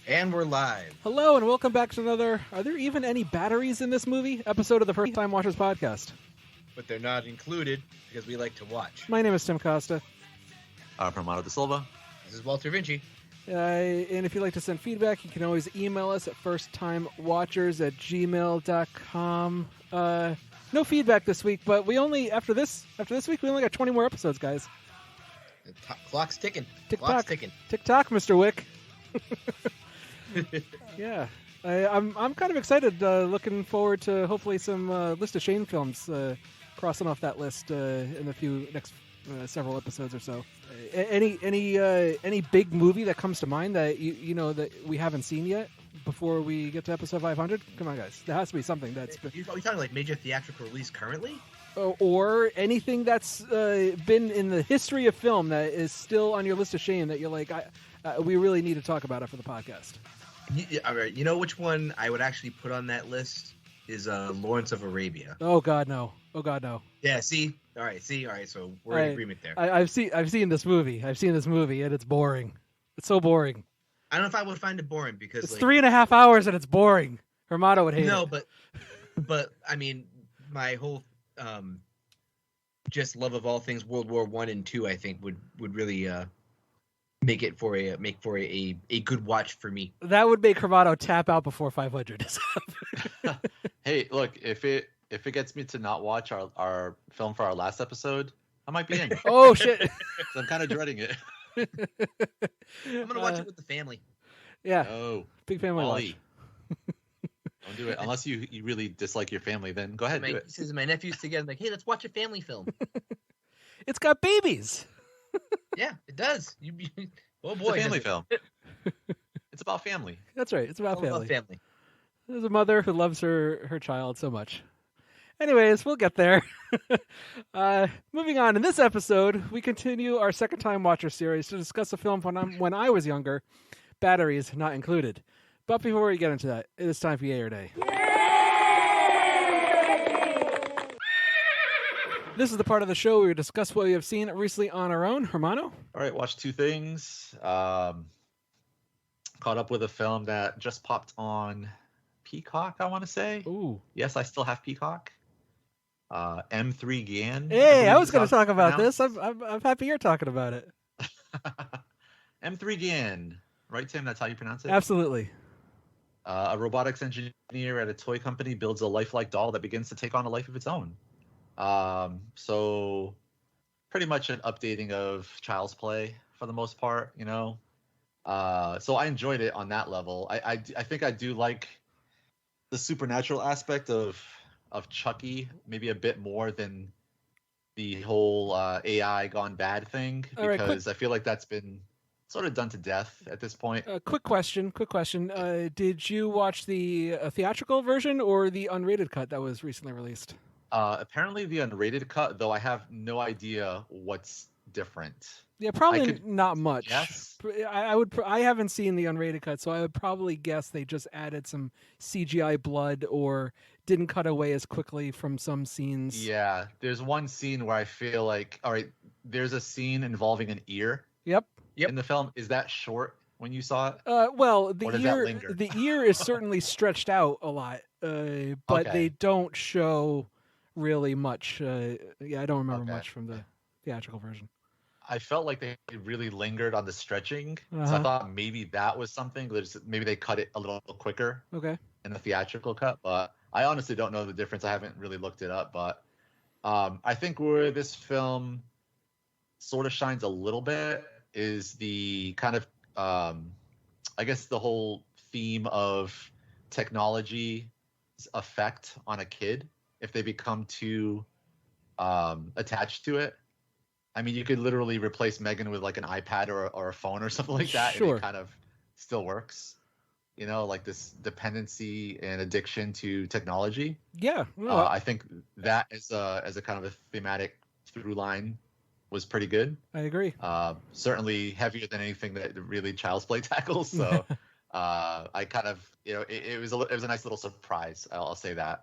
And we're live. Hello and welcome back to another, are there even any batteries in this movie? Episode of the First Time Watchers podcast. But they're not included because we like to watch. My name is Tim Costa. Romano de Silva. This is Walter Vinci. And if you'd like to send feedback, you can always email us at firsttimewatchers@gmail.com. No feedback this week, but we only, after this week, we only got 20 more episodes, guys. The clock's ticking. Tick-tock, tick-tock, Mr. Wick. Yeah, I'm kind of excited. Looking forward to hopefully some List of Shame films crossing off that list in the next several episodes or so. Any big movie that comes to mind that you know that we haven't seen yet before we get to episode 500? Come on, guys, there has to be something that's. Are we talking like major theatrical release currently? Or anything that's been in the history of film that is still on your list of shame that you're like, we really need to talk about it for the podcast. All right, you know which one I would actually put on that list is Lawrence of Arabia. Oh God, no! Yeah, see, all right. So we're in agreement there. I've seen this movie. And it's boring. It's so boring. I don't know if I would find it boring because it's 3.5 hours and it's boring. Hermato would hate it. No, but I mean, my whole just love of all things World War I and II, I think would really make for a good watch for me. That would make Hermato tap out before 500 is up. Hey, look, if it gets me to not watch our film for our last episode, I might be in. Oh shit! I'm kind of dreading it. I'm gonna watch it with the family. Yeah. Oh, big family Ollie. watch. Don't do it unless you really dislike your family. Then go ahead. Do it. He says my nephews together, like, hey, let's watch a family film. It's got babies. Yeah, it does. Oh boy, it's a family film. It's about family. That's right. It's about family. Family. There's a mother who loves her child so much. Anyways, we'll get there. Moving on. In this episode, we continue our second time watcher series to discuss a film when I was younger, Batteries Not Included. But before we get into that, it is time for Yay or Nay. This is the part of the show where we discuss what we have seen recently on our own. Hermano? All right, watched two things. Caught up with a film that just popped on Peacock, I want to say. Ooh. Yes, I still have Peacock. M3 Gan. Hey, I was going to talk about this. I'm happy you're talking about it. M3 Gan. Right, Tim? That's how you pronounce it? Absolutely. A robotics engineer at a toy company builds a lifelike doll that begins to take on a life of its own. So pretty much an updating of Child's Play for the most part, you know. So I enjoyed it on that level. I think I do like the supernatural aspect of Chucky maybe a bit more than the whole AI gone bad thing, because I feel like that's been sort of done to death at this point. Quick question. Did you watch the theatrical version or the unrated cut that was recently released? Apparently the unrated cut, though I have no idea what's different. Yeah, probably not much. Yes. I haven't seen the unrated cut, so I would probably guess they just added some CGI blood or didn't cut away as quickly from some scenes. Yeah, there's one scene where I feel like, all right, there's a scene involving an ear. Yep. In the film. Is that short when you saw it? Well, the ear is certainly stretched out a lot, but they don't show really much. I don't remember much from the theatrical version. I felt like they really lingered on the stretching, so I thought maybe that was something. Maybe they cut it a little quicker in the theatrical cut, but I honestly don't know the difference. I haven't really looked it up, but I think where this film sort of shines a little bit is the kind of, I guess, the whole theme of technology's effect on a kid if they become too attached to it. I mean, you could literally replace Megan with like an iPad or a phone or something like that, and it kind of still works. You know, like this dependency and addiction to technology. Yeah, I think that as a kind of a thematic through line was pretty good. I agree. Certainly heavier than anything that really Child's Play tackles. So I kind of, you know, it was a nice little surprise. I'll say that.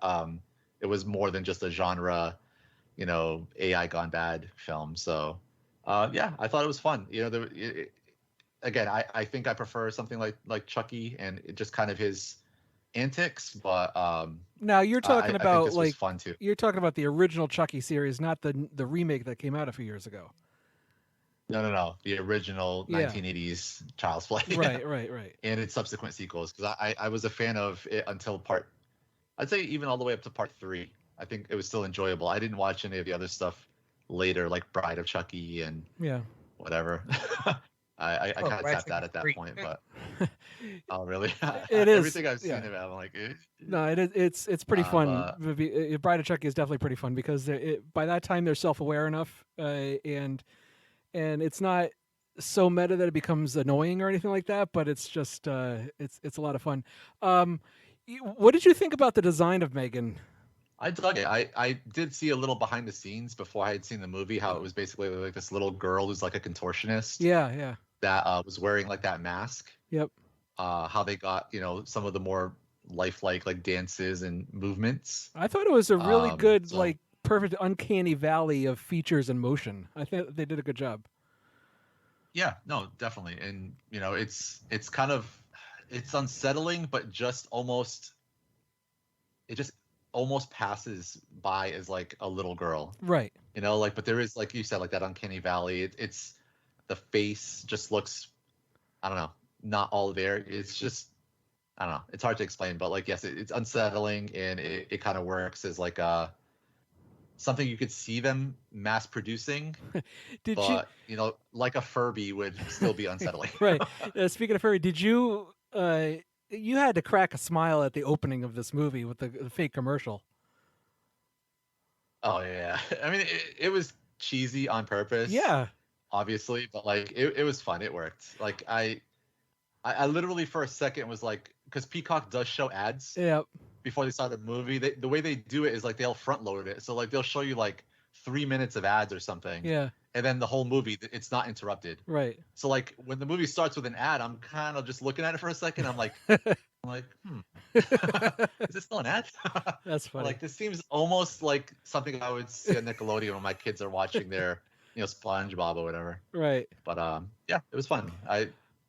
It was more than just a genre, you know, AI gone bad film. So yeah, I thought it was fun. You know, again, I think I prefer something like Chucky and just kind of his antics, but now you're talking I think about this was fun too. You're talking about the original Chucky series, not the remake that came out a few years ago. No. The original 1980s Child's Play. Right. And its subsequent sequels, because I was a fan of it until I'd say even all the way up to part 3. I think it was still enjoyable. I didn't watch any of the other stuff later, like Bride of Chucky and whatever. I kind of tapped out at that point, but oh really? It is everything I've seen of it. I'm like, no, it's pretty fun. Bride of Chucky is definitely pretty fun because by that time they're self-aware enough, and it's not so meta that it becomes annoying or anything like that. But it's just it's a lot of fun. What did you think about the design of Megan? I dug it. I did see a little behind the scenes before I had seen the movie, how it was basically like this little girl who's like a contortionist. Yeah. That was wearing like that mask. Yep. How they got, some of the more lifelike like dances and movements. I thought it was a really good, like perfect uncanny valley of features and motion. I think they did a good job. Yeah, no, definitely. And it's kind of, it's unsettling, but just almost passes by as like a little girl, right? But there is, like you said, like that uncanny valley. It's the face just looks, I don't know, not all there. It's just, I don't know, it's hard to explain, but like, yes, it's unsettling, and it kind of works as like something you could see them mass producing. But like a Furby would still be unsettling. Right. Speaking of Furby, did you you had to crack a smile at the opening of this movie with the fake commercial? Oh yeah. I mean, it was cheesy on purpose. Yeah. Obviously, but like it was fun. It worked. Like I literally for a second was like, because Peacock does show ads. Yeah. Before they start the movie, the way they do it is like they'll front load it. So like they'll show you like 3 minutes of ads or something. Yeah. And then the whole movie, it's not interrupted. Right. So like when the movie starts with an ad, I'm kind of just looking at it for a second. I'm like, is this still an ad? That's funny. Like, this seems almost like something I would see on Nickelodeon when my kids are watching their, SpongeBob or whatever. Right. But yeah, it was fun.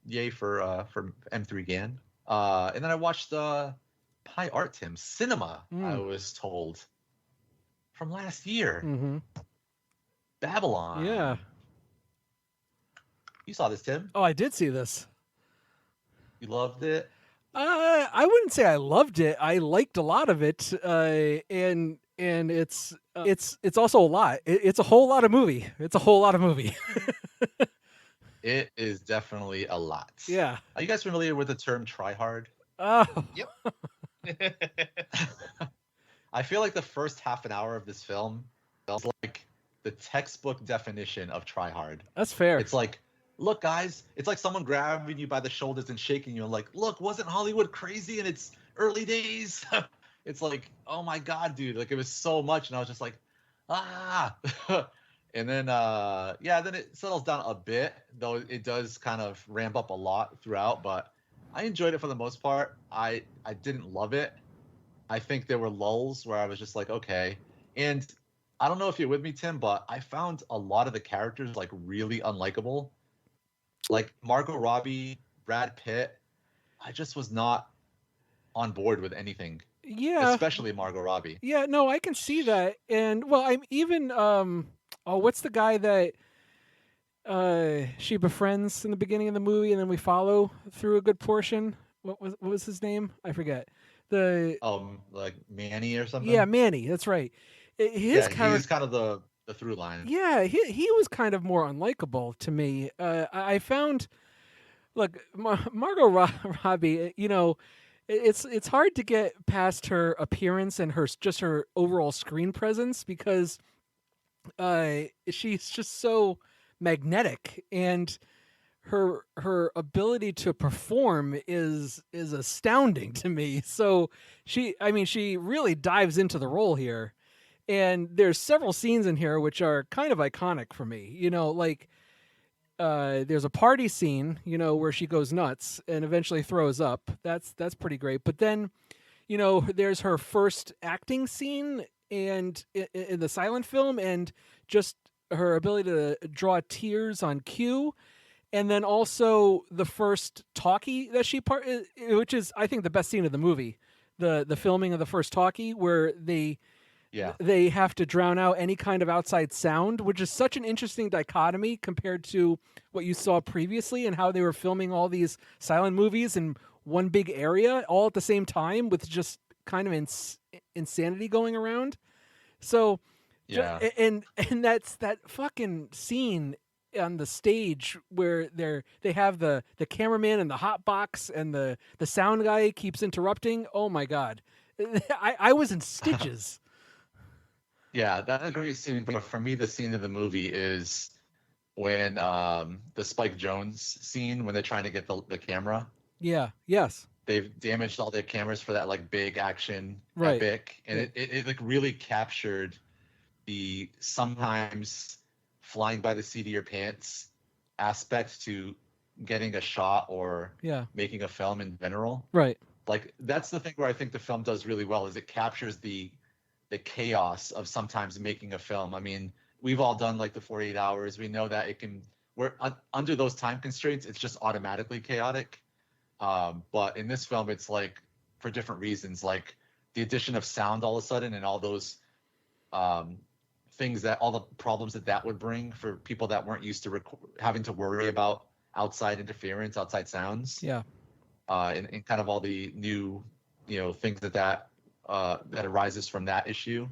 Yay for M3 GAN. And then I watched Pie Art Tim Cinema. I was told from last year. Mm-hmm. Babylon. Yeah. You saw this, Tim? Oh, I did see this. You loved it? I wouldn't say I loved it. I liked a lot of it, and it's also a lot. It's a whole lot of movie. It's a whole lot of movie. It is definitely a lot. Yeah. Are you guys familiar with the term try hard? Oh. Yep. I feel like the first half an hour of this film feels like the textbook definition of try hard. That's fair. It's like, look, guys, it's like someone grabbing you by the shoulders and shaking you, and like, look, wasn't Hollywood crazy in its early days? It's like, oh my God, dude. Like, it was so much. And I was just like, and then, then it settles down a bit, though it does kind of ramp up a lot throughout. But I enjoyed it for the most part. I didn't love it. I think there were lulls where I was just like, okay. And I don't know if you're with me, Tim, but I found a lot of the characters like really unlikable. Like Margot Robbie, Brad Pitt, I just was not on board with anything. Yeah. Especially Margot Robbie. Yeah, no, I can see that. And well, I'm even what's the guy that she befriends in the beginning of the movie and then we follow through a good portion? What was his name? I forget. Like Manny or something? Yeah, Manny, that's right. He's kind of the through line. Yeah, he was kind of more unlikable to me. I found, look, Margot Robbie, it's hard to get past her appearance and her overall screen presence because she's just so magnetic, and her ability to perform is astounding to me. So she really dives into the role here. And there's several scenes in here which are kind of iconic for me. There's a party scene, where she goes nuts and eventually throws up. That's pretty great. But then, there's her first acting scene and in the silent film, and just her ability to draw tears on cue. and then also the first talkie that she which is I think the best scene of the movie, the filming of the first talkie where they have to drown out any kind of outside sound, which is such an interesting dichotomy compared to what you saw previously and how they were filming all these silent movies in one big area all at the same time with just kind of insanity going around. So, and that's that fucking scene on the stage where they have the cameraman and the hot box and the sound guy keeps interrupting. Oh my God. I was in stitches. Yeah, that's a great scene. But for me, the scene of the movie is when the Spike Jonze scene when they're trying to get the camera. Yeah. Yes. They've damaged all their cameras for that like big action epic, and it like really captured the sometimes flying by the seat of your pants aspect to getting a shot or making a film in general. Right. Like that's the thing where I think the film does really well is it captures the chaos of sometimes making a film. I mean, we've all done like the 48 hours. We know that we're under those time constraints, it's just automatically chaotic. But in this film, it's like for different reasons, like the addition of sound all of a sudden and all those things that all the problems that would bring for people that weren't used to having to worry about outside interference, outside sounds. Yeah. And kind of all the new, things that arises from that issue.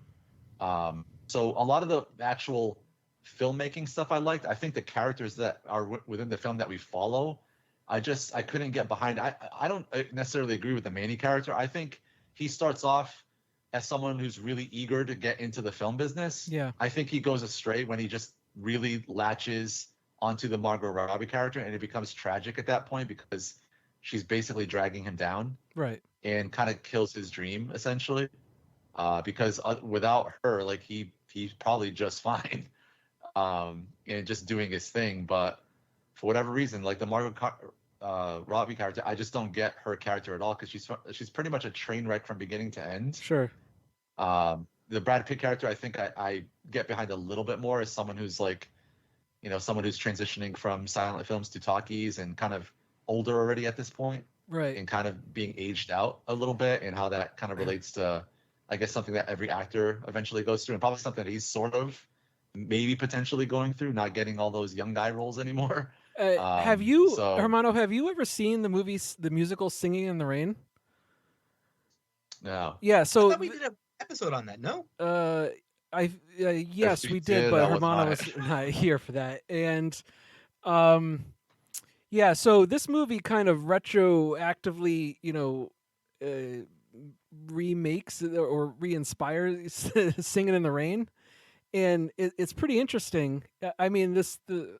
So a lot of the actual filmmaking stuff I liked. I think the characters that are within the film that we follow, I couldn't get behind. I don't necessarily agree with the Manny character. I think he starts off as someone who's really eager to get into the film business. Yeah. I think he goes astray when he just really latches onto the Margot Robbie character, and it becomes tragic at that point because she's basically dragging him down. Right. And kind of kills his dream essentially, because without her, like he's probably just fine, and just doing his thing. But for whatever reason, like the Margot Robbie character, I just don't get her character at all because she's pretty much a train wreck from beginning to end. Sure. The Brad Pitt character, I think I get behind a little bit more as someone who's like, someone who's transitioning from silent films to talkies and kind of older already at this point. Right. And kind of being aged out a little bit, and how that kind of relates to, I guess, something that every actor eventually goes through, and probably something that he's sort of maybe potentially going through, not getting all those young guy roles anymore. Have you, Hermano, have you ever seen the musical Singing in the Rain? No. Yeah, so I thought we did an episode on that, no? Yes, we did, but Hermano was not here for that. And yeah, so this movie kind of retroactively, remakes or re-inspires Singing in the Rain, and it's pretty interesting. I mean, the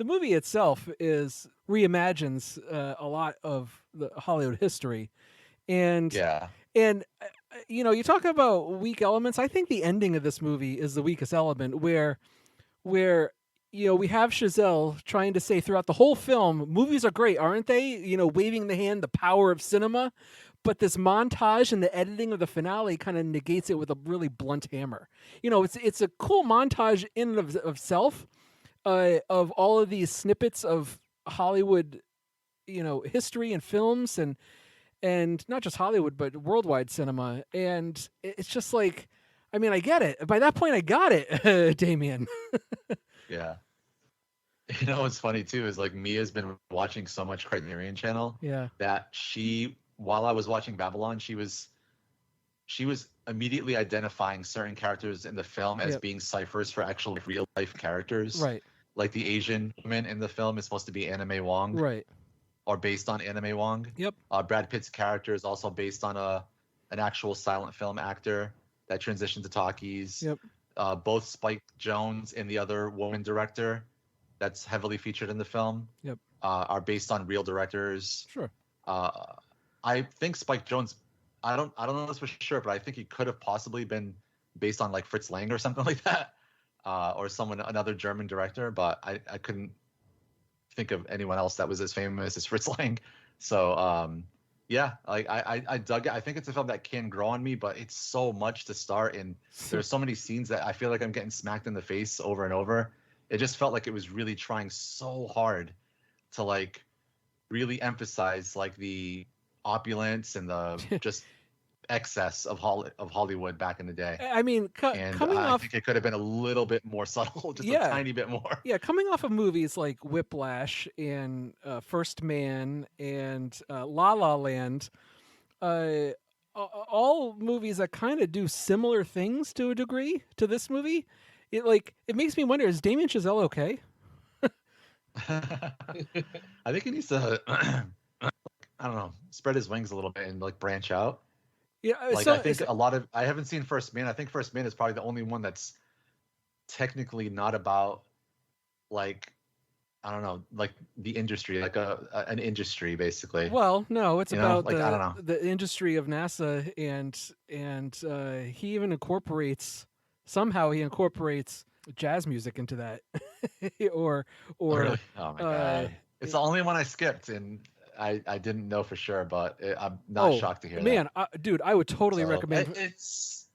movie itself reimagines a lot of the Hollywood history, and you talk about weak elements. I think the ending of this movie is the weakest element, where we have Chazelle trying to say throughout the whole film, movies are great, aren't they? Waving the hand, the power of cinema. But this montage and the editing of the finale kind of negates it with a really blunt hammer. It's a cool montage in and of itself, of all of these snippets of Hollywood, history and films and not just Hollywood, but worldwide cinema. And it's just like, I mean, I get it. By that point, I got it, Damien. Yeah. What's funny too is like Mia's been watching so much Criterion Channel. Yeah. That while I was watching Babylon, she was immediately identifying certain characters in the film as being ciphers for actual real life characters. Right. Like the Asian woman in the film is supposed to be Anna May Wong. Right. Or based on Anna May Wong. Yep. Brad Pitt's character is also based on an actual silent film actor that transitioned to talkies. Yep. Both Spike Jonze and the other woman director that's heavily featured in the film are based on real directors. Sure. I think Spike Jonze, I don't know this for sure, but I think he could have possibly been based on like Fritz Lang or something like that, or another German director, but I couldn't think of anyone else that was as famous as Fritz Lang. So I dug it. I think it's a film that can grow on me, but it's so much to start, and there's so many scenes that I feel like I'm getting smacked in the face over and over. it just felt like it was really trying so hard to like really emphasize like the opulence and the just excess of Hollywood back in the day. I mean, I think it could have been a little bit more subtle, just a tiny bit more. Yeah, coming off of movies like Whiplash and First Man and La La Land, all movies that kind of do similar things to a degree to this movie. It makes me wonder: is Damien Chazelle okay? I think he needs to, I don't know, spread his wings a little bit and like branch out. Yeah, like I think I haven't seen First Man. I think First Man is probably the only one that's technically not about like, I don't know, like the industry, like an industry basically. Well, no, it's about I don't know. the industry of NASA, and he even incorporates jazz music into that, or really? Oh my god, it's the only one I skipped, and I didn't know for sure, but I'm not shocked to hear that. Man, dude, I would totally recommend. It's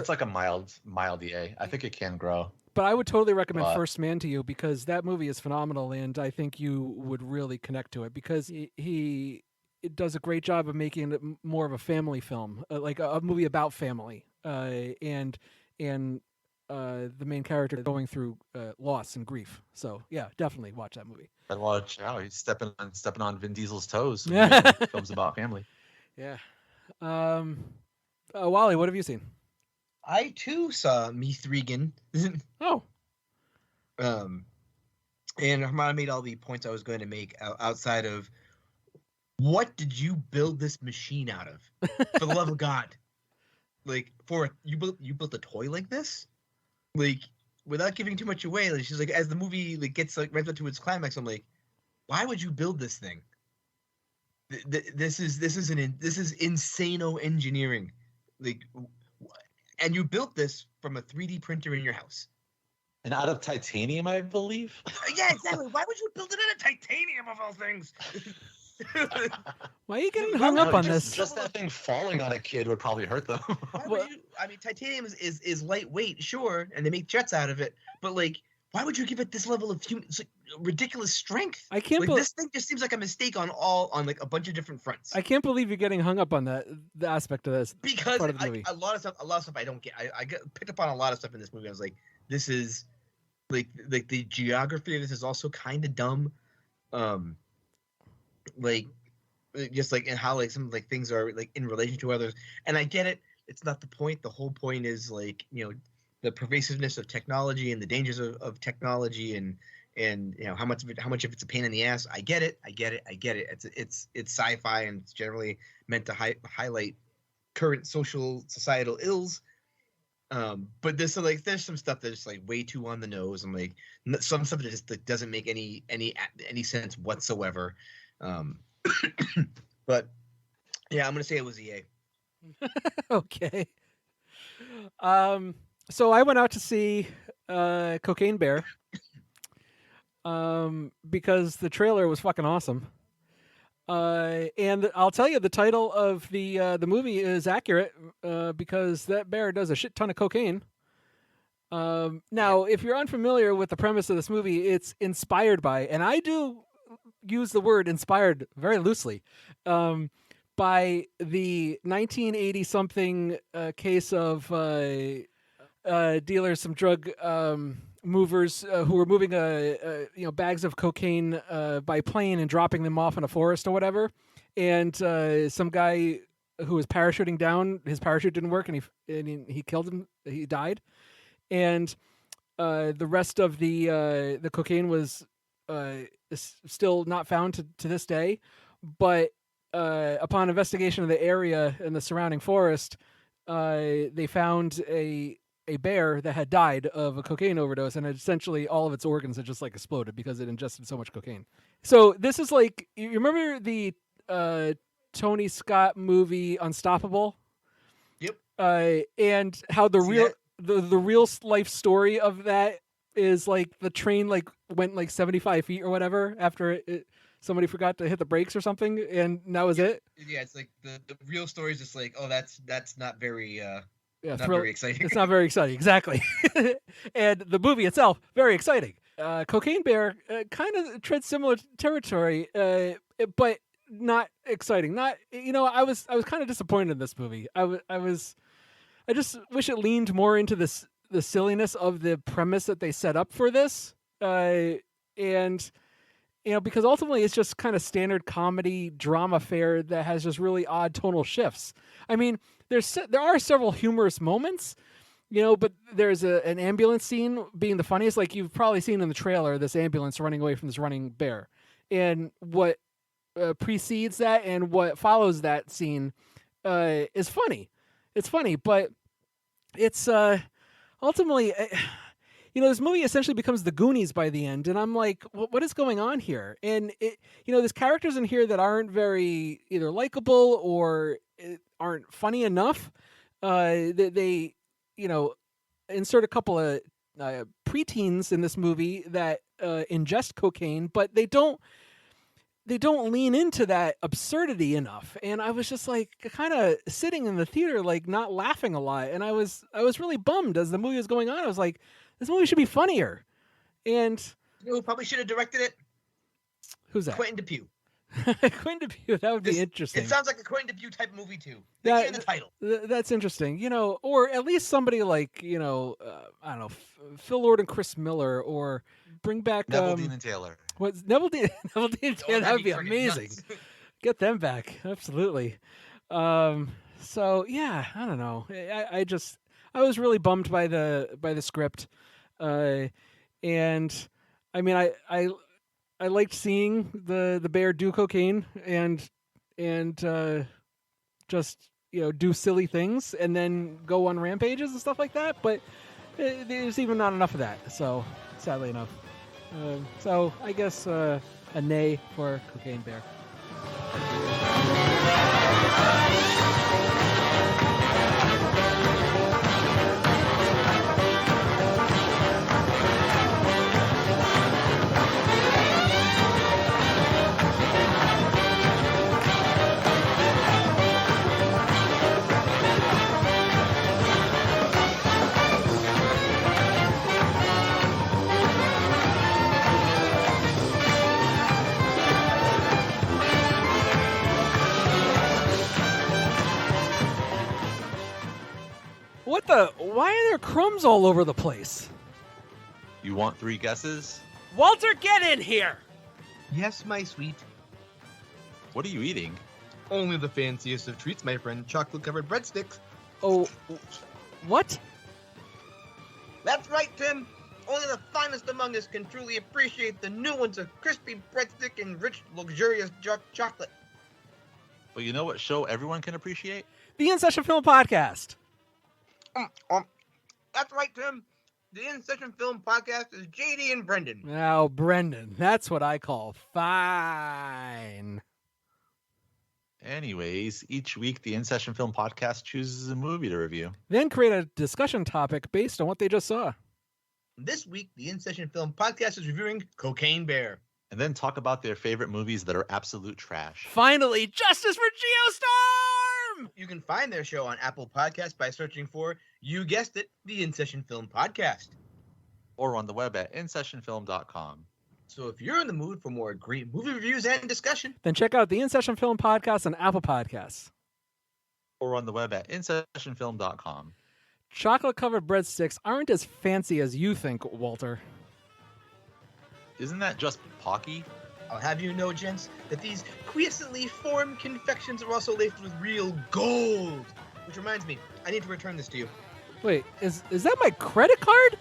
like a mild EA. I think it can grow. But I would totally recommend First Man to you because that movie is phenomenal, and I think you would really connect to it because he does a great job of making it more of a family film, like a movie about family, and the main character going through loss and grief. So yeah, definitely watch that movie. And watch how he's stepping on Vin Diesel's toes. Films about family. Yeah. Wally, what have you seen? I too saw Meath Regan. Oh. And Hermana made all the points I was going to make outside of what did you build this machine out of? For the love of God. Like you built a toy like this? Like without giving too much away, like she's like as the movie like gets like right up to its climax, I'm like, why would you build this thing? This is insano engineering. Like and you built this from a 3D printer in your house. And out of titanium, I believe. Yeah, exactly. Why would you build it out of titanium of all things? Why are you getting hung up on this? Just that thing falling on a kid would probably hurt them. I mean, titanium is lightweight, sure, and they make jets out of it. But like, why would you give it this level of ridiculous strength? I can't believe this thing just seems like a mistake on like a bunch of different fronts. I can't believe you're getting hung up on the aspect of this because part of the movie. A lot of stuff I don't get. I get picked up on a lot of stuff in this movie. I was like, this is like the geography of this is also kind of dumb. Like just like and how like some like things are like in relation to others. And I get it. It's not the point. The whole point is like, the pervasiveness of technology and the dangers of technology and how much of it's a pain in the ass. I get it. It's sci-fi and it's generally meant to highlight current societal ills. But there's some stuff that's like way too on the nose. I'm like some stuff that just doesn't make any sense whatsoever. But yeah, I'm gonna say it was EA. Okay. So I went out to see Cocaine Bear because the trailer was fucking awesome. And I'll tell you, the title of the movie is accurate because that bear does a shit ton of cocaine. Now, if you're unfamiliar with the premise of this movie, it's inspired by, and I do use the word inspired very loosely, by the 1980-something case of dealers, some drug movers who were moving bags of cocaine by plane and dropping them off in a forest or whatever, and some guy who was parachuting down, his parachute didn't work, and he killed him. He died, and the rest of the cocaine was still not found to this day, but upon investigation of the area and the surrounding forest, they found a bear that had died of a cocaine overdose, and essentially all of its organs had just like exploded because it ingested so much cocaine. So this is like, you remember the Tony Scott movie Unstoppable? Yep. And how the real life story of that is like the train like went like 75 feet or whatever after somebody forgot to hit the brakes or something, and that was it. Yeah, it's like the real story is just like, oh, that's not very very exciting. It's not very exciting, exactly. And the movie itself, very exciting. Cocaine Bear kind of treads similar territory, but not exciting. Not, I was kind of disappointed in this movie. I just wish it leaned more into the silliness of the premise that they set up for this, and because ultimately it's just kind of standard comedy drama fare that has just really odd tonal shifts. I mean, there are several humorous moments, but there's an ambulance scene being the funniest. Like you've probably seen in the trailer, this ambulance running away from this running bear, and what precedes that and what follows that scene is funny. It's funny, but it's ultimately, this movie essentially becomes the Goonies by the end, and I'm like, what is going on here? And there's characters in here that aren't very either likable or aren't funny enough. They insert a couple of preteens in this movie that ingest cocaine, but they don't lean into that absurdity enough. And I was just like kind of sitting in the theater, like not laughing a lot. And I was really bummed as the movie was going on. I was like, this movie should be funnier. And who probably should have directed it? Who's that? Quentin Dupieux. Quentin Dupieux, that would be interesting. It sounds like a Quentin Dupieux type movie too. In the title. That's interesting. Or at least somebody like, I don't know, Phil Lord and Chris Miller, or bring back Neville Dean and Taylor. What's Neville Dean and Taylor? That would be amazing. Get them back. Absolutely. So yeah, I don't know. I was really bummed by the script. And I mean, I liked seeing the bear do cocaine and just do silly things and then go on rampages and stuff like that. But there's even not enough of that. So sadly enough. So I guess a nay for Cocaine Bear. Why are there crumbs all over the place? You want 3 guesses? Walter, get in here! Yes, my sweet. What are you eating? Only the fanciest of treats, my friend. Chocolate-covered breadsticks. Oh, what? That's right, Tim. Only the finest among us can truly appreciate the nuance of crispy breadstick and rich, luxurious chocolate. Well, you know what show everyone can appreciate? The In Session Film Podcast. That's right, Tim. The In Session Film Podcast is JD and Brendan. Now, Brendan, that's what I call fine. Anyways, each week the In Session Film Podcast chooses a movie to review. Then create a discussion topic based on what they just saw. This week, the In Session Film Podcast is reviewing Cocaine Bear. And then talk about their favorite movies that are absolute trash. Finally, justice for Geostorm! You can find their show on Apple Podcasts by searching for, you guessed it, the In Session Film Podcast. Or on the web at insessionfilm.com. So if you're in the mood for more great movie reviews and discussion, then check out the In Session Film Podcast on Apple Podcasts. Or on the web at insessionfilm.com. Chocolate-covered breadsticks aren't as fancy as you think, Walter. Isn't that just Pocky? I'll have you know, gents, that these quiescently formed confections are also laced with real gold. Which reminds me, I need to return this to you. Wait, is that my credit card?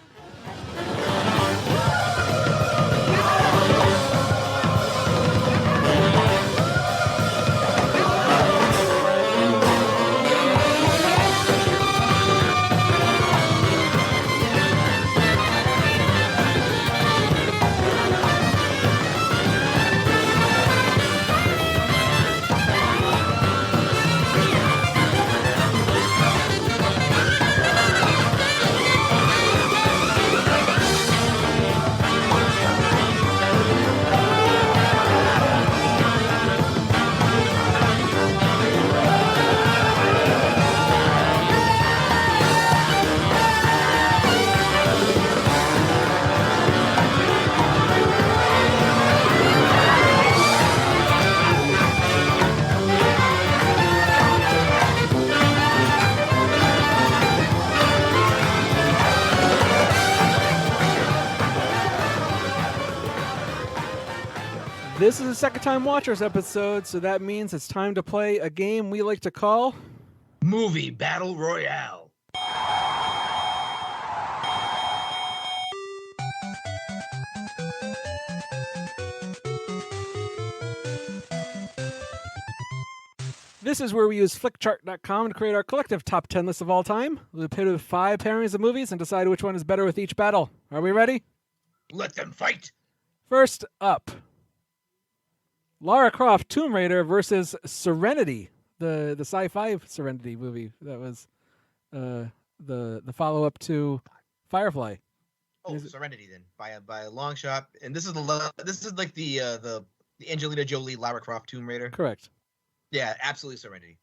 This is a Second Time Watchers episode, so that means it's time to play a game we like to call Movie Battle Royale. This is where we use flickchart.com to create our collective top 10 list of all time. We'll pit with 5 pairings of movies and decide which one is better with each battle. Are we ready? Let them fight. First up, Lara Croft Tomb Raider versus Serenity, the sci-fi Serenity movie that was the follow-up to Firefly. Oh, Serenity then by a long shot. And this is like the Angelina Jolie Lara Croft Tomb Raider. Correct. Yeah, absolutely Serenity.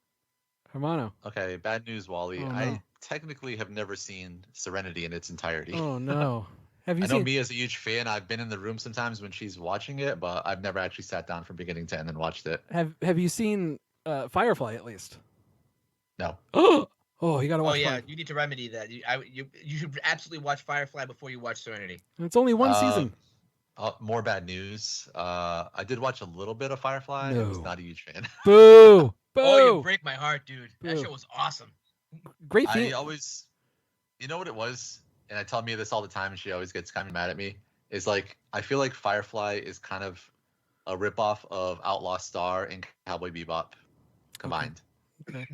Hermano. Okay, bad news, Wally. Oh, no. I technically have never seen Serenity in its entirety. Oh no. Have you I know seen... me as a huge fan, I've been in the room sometimes when she's watching it, but I've never actually sat down from beginning to end and watched it. Have you seen Firefly at least? No. Oh, you gotta watch. Oh yeah, Firefly. you need to remedy that. You should absolutely watch Firefly before you watch Serenity. It's only one season. More bad news. I did watch a little bit of Firefly. No. I was not a huge fan. Boo! Boo! Oh, you break my heart, dude. That Boo. show was awesome. Great I theme. always, you know what it was, and I tell Mia this all the time, and she always gets kind of mad at me. Is like I feel like Firefly is kind of a ripoff of Outlaw Star and Cowboy Bebop combined. Okay.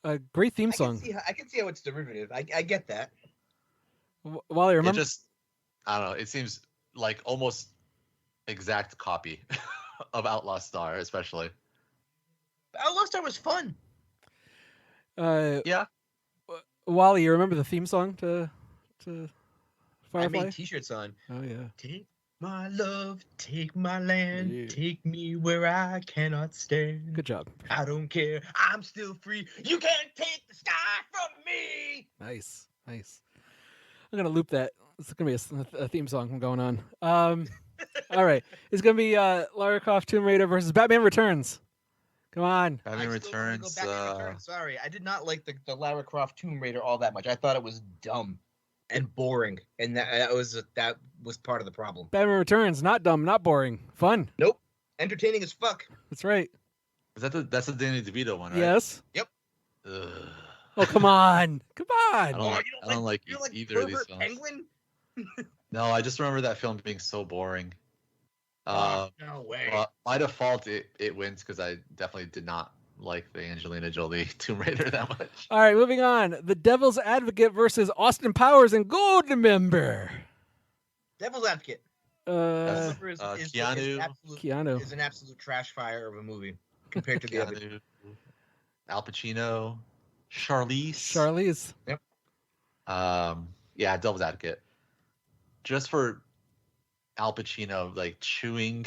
A great theme song. I can see how it's derivative. I get that. Wally, remember? It just, I don't know. It seems like almost exact copy of Outlaw Star, especially. Outlaw Star was fun. Yeah. Wally, you remember the theme song to Firefly? I made T-shirts on. Oh yeah. Take my love, take my land, Yeah. take me where I cannot stand. Good job. I don't care. I'm still free. You can't take the sky from me. Nice. I'm gonna loop that. It's gonna be a theme song from going on. All right. It's gonna be Lara Croft Tomb Raider versus Batman Returns. Come on. Batman Returns. Sorry, I did not like the Lara Croft Tomb Raider all that much. I thought it was dumb and boring, and that was part of the problem. Batman Returns, not dumb, not boring, fun. Nope, entertaining as fuck. That's right. Is that that's the Danny DeVito one, right? Yes. Yep. Ugh. Oh come on, come I on. don't like either of these films. Penguin? No, I just remember that film being so boring. No way. By default, it wins because I definitely did not like the Angelina Jolie Tomb Raider that much. All right, moving on. The Devil's Advocate versus Austin Powers and Goldmember. Devil's Advocate. Keanu is an absolute trash fire of a movie compared to the other. Al Pacino, Charlize. Charlize. Yep. Yeah, Devil's Advocate. Just for Al Pacino, like chewing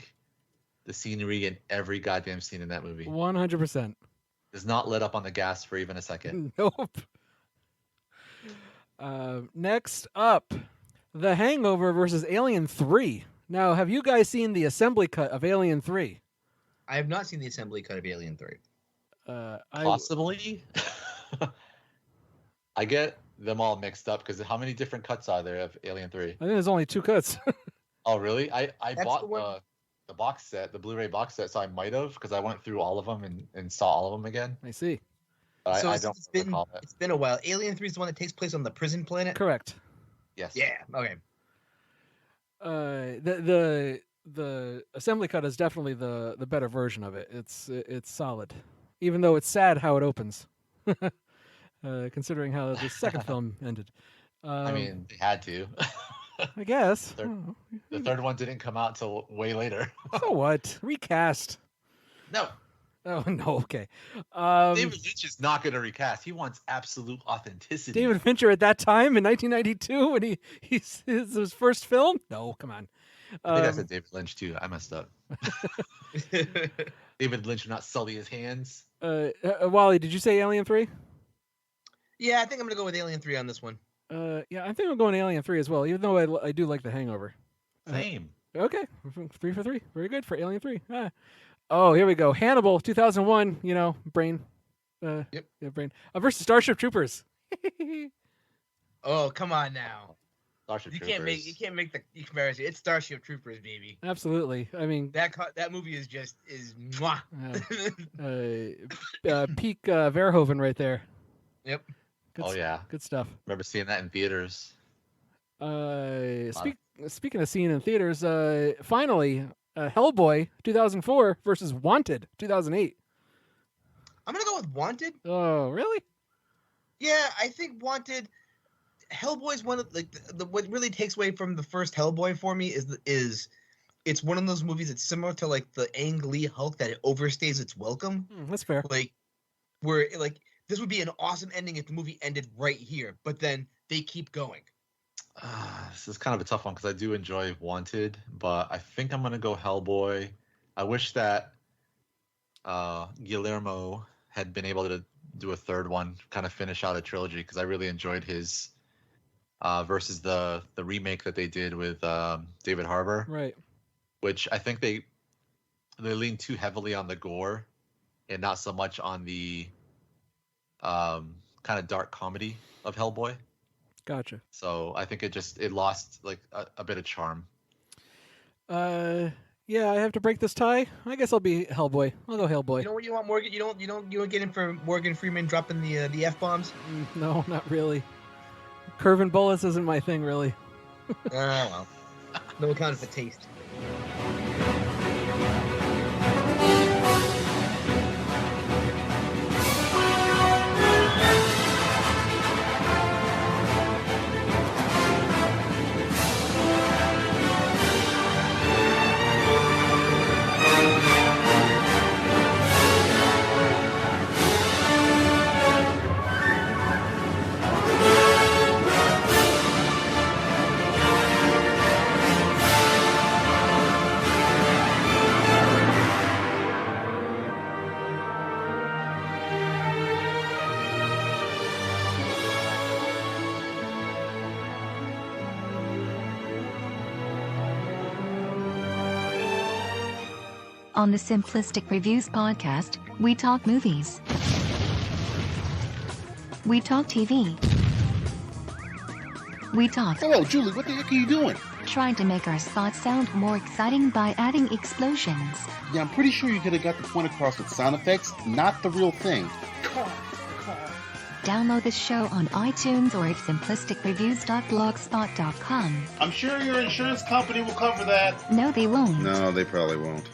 the scenery in every goddamn scene in that movie. 100%. Does not let up on the gas for even a second. Nope. Next up, The Hangover versus Alien 3. Now, have you guys seen the assembly cut of Alien 3? I have not seen the assembly cut of Alien 3. Possibly. I get them all mixed up because how many different cuts are there of Alien 3? I think there's only 2 cuts. Oh, really? I bought the box set, the Blu-ray box set, so I might have because I went through all of them and saw all of them again. I see. But So I don't recall it. it's been a while. Alien 3 is the one that takes place on the prison planet? Correct. Yes. Yeah, okay. The assembly cut is definitely the better version of it. It's solid, even though it's sad how it opens, considering how the second film ended. I mean, they had to. I guess. The third one didn't come out till way later. So what? Recast. No. Oh no. Okay. David Lynch is not going to recast. He wants absolute authenticity. David Fincher at that time in 1992 when his first film. No, come on. I think I said David Lynch too. I messed up. David Lynch would not sully his hands. Wally, did you say Alien 3? Yeah, I think I'm going to go with Alien 3 on this one. Yeah, I think I'm going Alien 3 as well, even though I do like The Hangover. Same. Okay, 3 for 3. Very good for Alien 3. Oh, here we go. Hannibal, 2001. You know, brain. Yep. Yeah, brain. Versus Starship Troopers. Oh, come on now. Starship Troopers. You can't make the comparison. It's Starship Troopers, baby. Absolutely. I mean, that movie is mwah. Peak Verhoeven right there. Yep. Good stuff. Remember seeing that in theaters. Speaking of seeing in theaters, finally, Hellboy 2004 versus Wanted 2008. I'm gonna go with Wanted. Oh, really? Yeah, I think Wanted. Hellboy's one of what really takes away from the first Hellboy for me is it's one of those movies that's similar to like the Ang Lee Hulk, that it overstays its welcome. That's fair. Like where like this would be an awesome ending if the movie ended right here, but then they keep going. This is kind of a tough one because I do enjoy Wanted, but I think I'm gonna go Hellboy. I wish that Guillermo had been able to do a third one, kind of finish out a trilogy, because I really enjoyed his versus the remake that they did with David Harbour, right? Which I think they lean too heavily on the gore and not so much on the kind of dark comedy of Hellboy. Gotcha. So I think it lost like a bit of charm. Yeah, I have to break this tie. I guess I'll be Hellboy. I'll go Hellboy. You know what you want, Morgan? You don't get in for Morgan Freeman dropping the F-bombs? No, not really. Curving bullets isn't my thing, really. Well. No account for taste. On the Simplistic Reviews podcast, we talk movies. We talk TV. We talk. Hello, Julie, what the heck are you doing? Trying to make our spots sound more exciting by adding explosions. Yeah, I'm pretty sure you could have got the point across with sound effects, not the real thing. Download the show on iTunes or at simplisticreviews.blogspot.com. I'm sure your insurance company will cover that. No, they won't. No, they probably won't.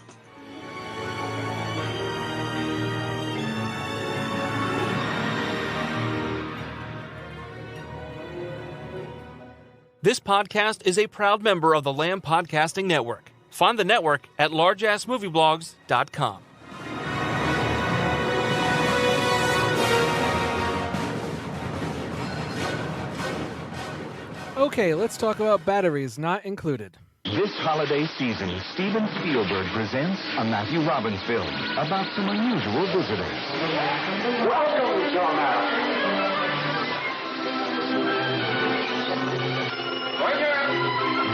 This podcast is a proud member of the Lamb Podcasting Network. Find the network at largeassmovieblogs.com. Okay, let's talk about batteries not included. This holiday season, Steven Spielberg presents a Matthew Robbins film about some unusual visitors. Welcome, John.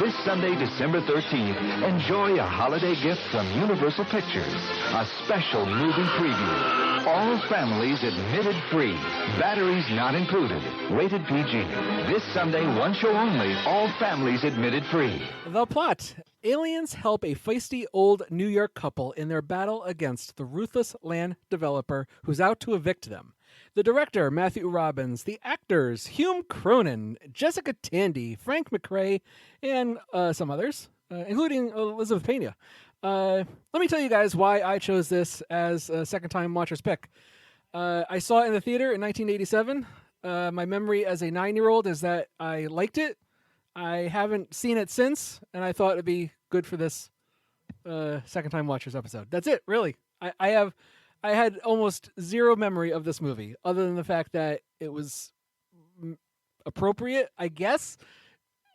This Sunday, December 13th, enjoy a holiday gift from Universal Pictures, a special movie preview. All families admitted free. Batteries not included. Rated PG. This Sunday, one show only. All families admitted free. The plot. Aliens help a feisty old New York couple in their battle against the ruthless land developer who's out to evict them. The director, Matthew Robbins, the actors, Hume Cronin, Jessica Tandy, Frank McRae, and some others, including Elizabeth Pena. Let me tell you guys why I chose this as a second-time watcher's pick. I saw it in the theater in 1987. My memory as a 9-year-old is that I liked it. I haven't seen it since, and I thought it'd be good for this second-time watchers episode. That's it, really. I had almost zero memory of this movie, other than the fact that it was appropriate, I guess,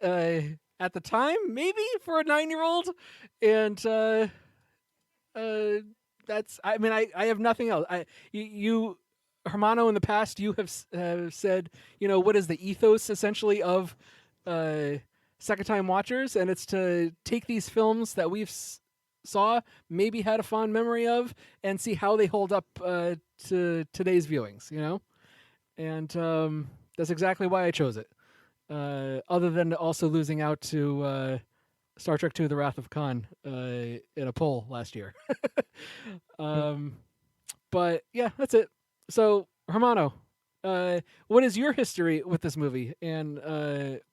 at the time, maybe for a 9-year-old. And that's, I mean, I have nothing else. You, Hermano, in the past, you have said, you know, what is the ethos essentially of second-time watchers? And it's to take these films that we've saw, maybe had a fond memory of, and see how they hold up to today's viewings, you know? And that's exactly why I chose it. other than also losing out to Star Trek II: The Wrath of Khan in a poll last year. But yeah, that's it. So, Hermano, what is your history with this movie, and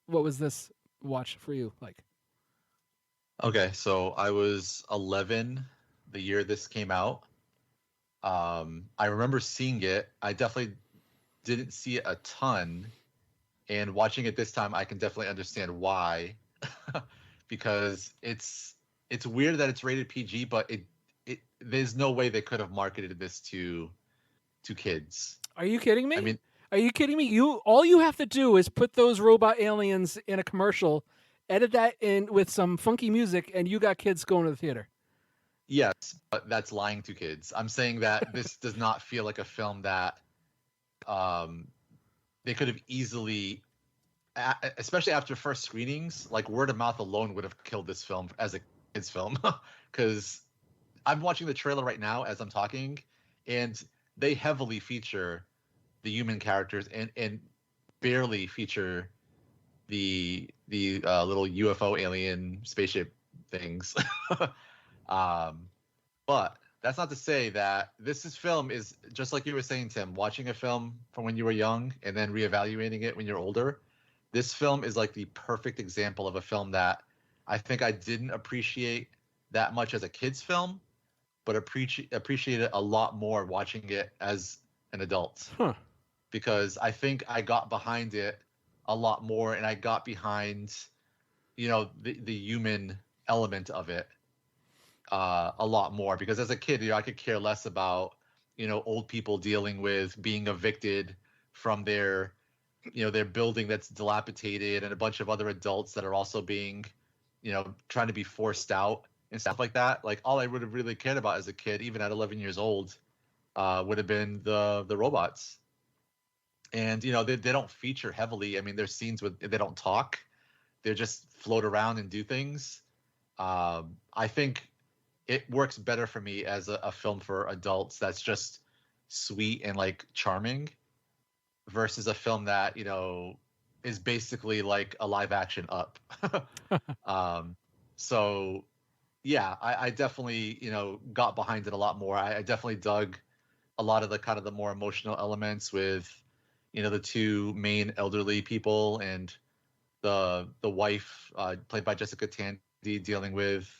what was this watch for you like? Okay, so I was 11 the year this came out. I remember seeing it. I definitely didn't see it a ton, and watching it this time, I can definitely understand why, because it's weird that it's rated PG, but it there's no way they could have marketed this to kids. Are you kidding me? I mean, are you kidding me? All you have to do is put those robot aliens in a commercial, edit that in with some funky music, and you got kids going to the theater. yes, but that's lying to kids. I'm saying that this does not feel like a film that they could have easily, especially after first screenings, like word of mouth alone would have killed this film as a kids film. Because I'm watching the trailer right now as I'm talking, and they heavily feature the human characters and barely feature the little UFO alien spaceship things. But that's not to say that film is just like you were saying, Tim, watching a film from when you were young and then reevaluating it when you're older. This film is like the perfect example of a film that I think I didn't appreciate that much as a kid's film, but appreciate it a lot more watching it as an adult. Because I think I got behind it a lot more, and I got behind, the human element of it a lot more. Because as a kid, I could care less about, old people dealing with being evicted from their building that's dilapidated, and a bunch of other adults that are also being, trying to be forced out and stuff like that. Like, all I would have really cared about as a kid, even at 11 years old, would have been the robots. And they don't feature heavily. I mean, there's scenes where they don't talk; they just float around and do things. I think it works better for me as a film for adults that's just sweet and like charming, versus a film that is basically like a live action Up. So yeah, I definitely got behind it a lot more. I definitely dug a lot of the kind of the more emotional elements with the two main elderly people, and the wife played by Jessica Tandy dealing with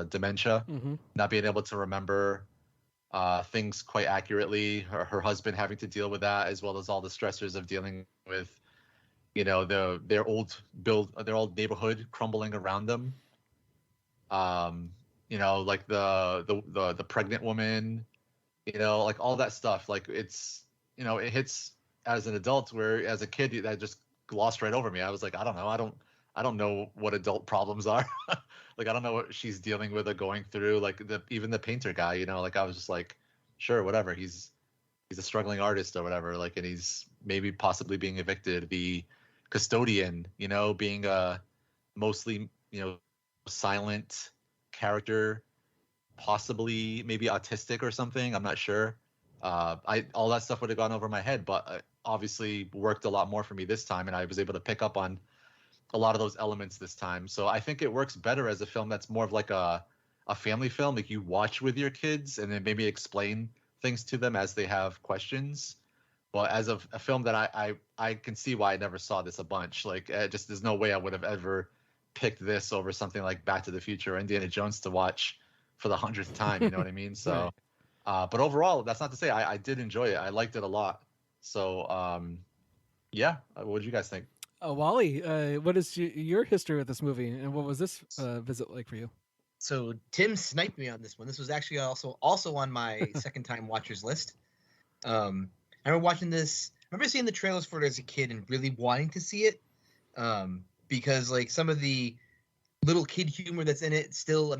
dementia, not being able to remember things quite accurately. Her husband having to deal with that, as well as all the stressors of dealing with their old neighborhood crumbling around them. Like the pregnant woman, like all that stuff. Like it's it hits as an adult, where as a kid that just glossed right over me. I was like, I don't know. I don't know what adult problems are. Like, I don't know what she's dealing with or going through. Like even the painter guy, like I was just like, sure, whatever. He's a struggling artist or whatever. Like, and he's maybe possibly being evicted. The custodian, being a mostly, silent character, possibly maybe autistic or something. I'm not sure. All that stuff would have gone over my head, but obviously worked a lot more for me this time, and I was able to pick up on a lot of those elements this time. So I think it works better as a film that's more of like a family film, like you watch with your kids and then maybe explain things to them as they have questions. But as a film that I can see why I never saw this a bunch. Like, just there's no way I would have ever picked this over something like Back to the Future or Indiana Jones to watch for the 100th time. You know what I mean? So, right. But overall, that's not to say I did enjoy it. I liked it a lot. So, yeah. What did you guys think? Wally, what is your history with this movie, and what was this visit like for you? So Tim sniped me on this one. This was actually also on my second time watchers list. I remember watching this. I remember seeing the trailers for it as a kid and really wanting to see it, because like some of the little kid humor that's in it still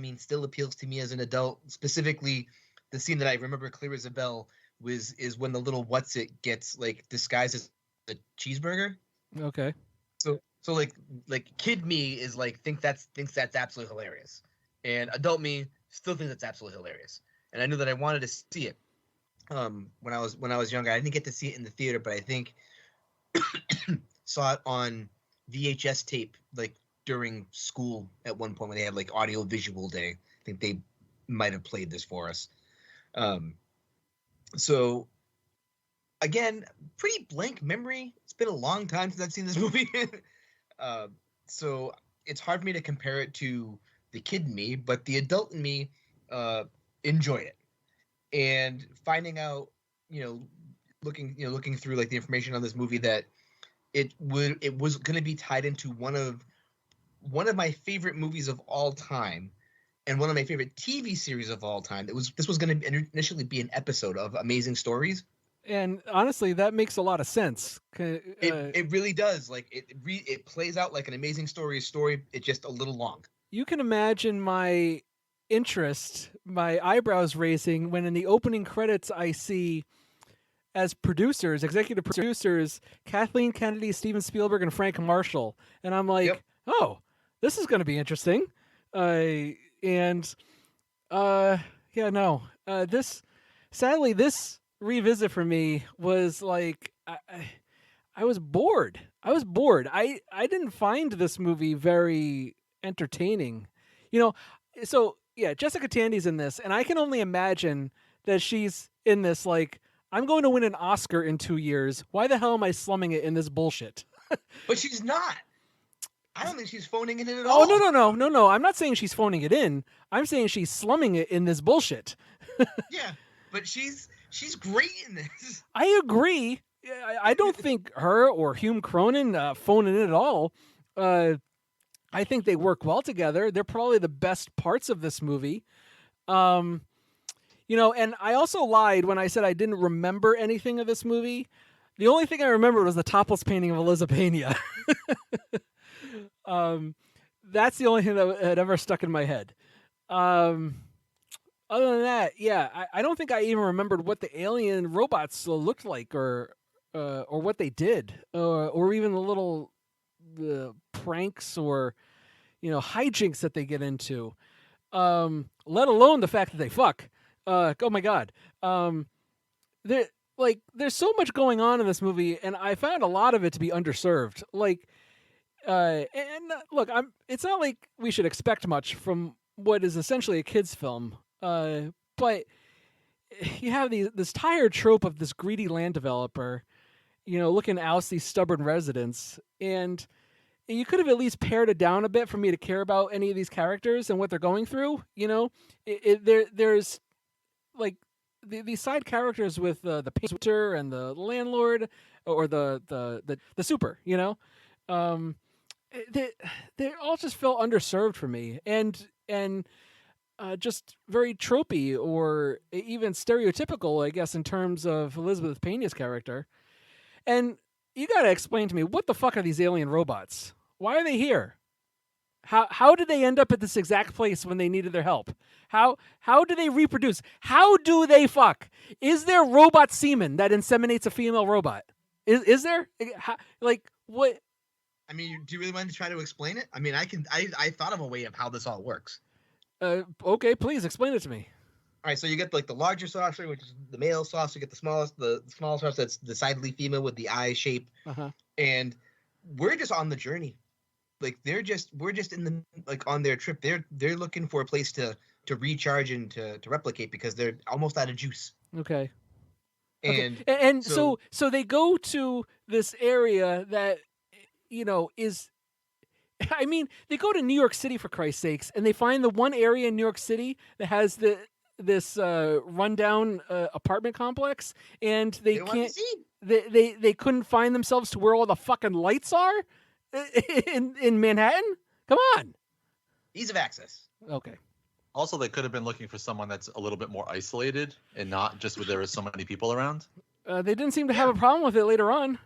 appeals to me as an adult. Specifically, the scene that I remember clear as a bell is when the little what's-it gets like disguised as a cheeseburger. Okay. So like kid me is like thinks that's absolutely hilarious, and adult me still thinks that's absolutely hilarious. And I knew that I wanted to see it. When I was younger, I didn't get to see it in the theater, but I think saw it on VHS tape like during school at one point when they had like audio visual day. I think they might have played this for us. So again, pretty blank memory. It's been a long time since I've seen this movie. So it's hard for me to compare it to the kid in me, but the adult in me enjoyed it. And finding out, looking through like the information on this movie that it was going to be tied into one of my favorite movies of all time and one of my favorite TV series of all time. This was going to initially be an episode of Amazing Stories. And honestly, that makes a lot of sense. It really does. Like it plays out like an Amazing Stories story. It's just a little long. You can imagine my interest, my eyebrows raising when in the opening credits I see as producers, executive producers, Kathleen Kennedy, Steven Spielberg, and Frank Marshall. And I'm like, oh, this is going to be interesting. Sadly, this revisit for me was like, I was bored. I didn't find this movie very entertaining. So yeah, Jessica Tandy's in this, and I can only imagine that she's in this like, I'm going to win an Oscar in 2 years. Why the hell am I slumming it in this bullshit? But she's not. I don't think she's phoning it in at all. Oh, no. I'm not saying she's phoning it in. I'm saying she's slumming it in this bullshit. Yeah, but she's great in this. I agree. I don't think her or Hume Cronin phoning it at all. I think they work well together. They're probably the best parts of this movie. And I also lied when I said I didn't remember anything of this movie. The only thing I remembered was the topless painting of Eliza Pena. That's the only thing that had ever stuck in my head. Other than that, yeah, I don't think I even remembered what the alien robots looked like or what they did, or even the little pranks or hijinks that they get into. Let alone the fact that they fuck. Oh my God. There's so much going on in this movie, and I found a lot of it to be underserved. It's not like we should expect much from what is essentially a kid's film. But you have this tired trope of this greedy land developer, looking to oust these stubborn residents, and you could have at least pared it down a bit for me to care about any of these characters and what they're going through. There's like these side characters with the painter and the landlord or the super, they all just felt underserved for me and just very tropey or even stereotypical, I guess, in terms of Elizabeth Pena's character. And you got to explain to me, what the fuck are these alien robots? Why are they here? How did they end up at this exact place when they needed their help? How do they reproduce? How do they fuck? Is there robot semen that inseminates a female robot? Is there? What? I mean, do you really want to try to explain it? I mean, I thought of a way of how this all works. Okay, please explain it to me. All right, so you get like the larger saucer, which is the male saucer. You get the small saucer that's decidedly female with the eye shape. And we're just on the journey. Like we're just in the on their trip. They're looking for a place to recharge and to replicate because they're almost out of juice. Okay. And so they go to this area that is, I mean, they go to New York City for Christ's sakes, and they find the one area in New York City that has this rundown apartment complex, and they couldn't find themselves to where all the fucking lights are in Manhattan. Come on, ease of access. Okay. Also, they could have been looking for someone that's a little bit more isolated and not just where there was so many people around. They didn't seem to have a problem with it later on.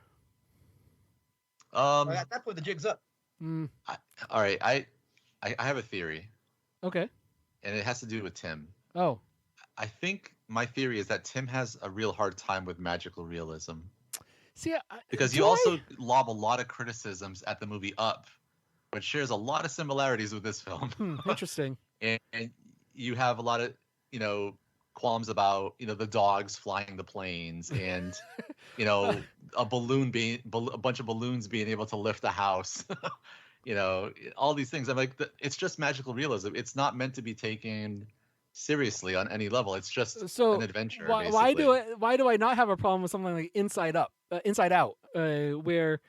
At that point, the jig's up. All right, I have a theory. Okay. And it has to do with Tim. Oh. I think my theory is that Tim has a real hard time with magical realism. See, because you also lob a lot of criticisms at the movie Up, which shares a lot of similarities with this film. Interesting. and you have a lot of, qualms about, you know, the dogs flying the planes and, you know, a bunch of balloons being able to lift a house. You know, all these things. I'm like, it's just magical realism. It's not meant to be taken seriously on any level. It's just an adventure. Why do I not have a problem with something like Inside Out, where,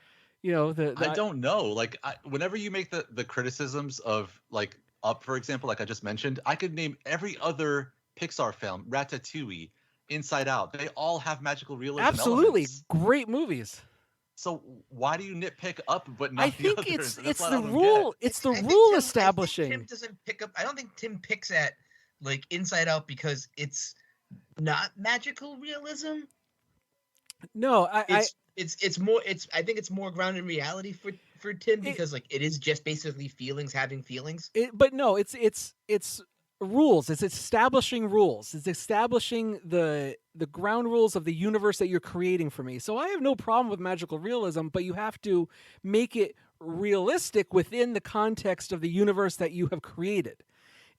you know, I don't know. Like, whenever you make the criticisms of like Up, for example, like I just mentioned, I could name every other Pixar film, Ratatouille, Inside Out. They all have magical realism. Absolutely, elements. Great movies. So why do you nitpick Up but not the others? It's the rule. It's the rule establishing. Tim doesn't pick up. I don't think Tim picks at like Inside Out because it's not magical realism. No, it's more. I think it's more grounded in reality for Tim because like it is just basically having feelings. But no, it's rules. It's establishing rules. It's establishing the ground rules of the universe that you're creating for me. So I have no problem with magical realism, but you have to make it realistic within the context of the universe that you have created.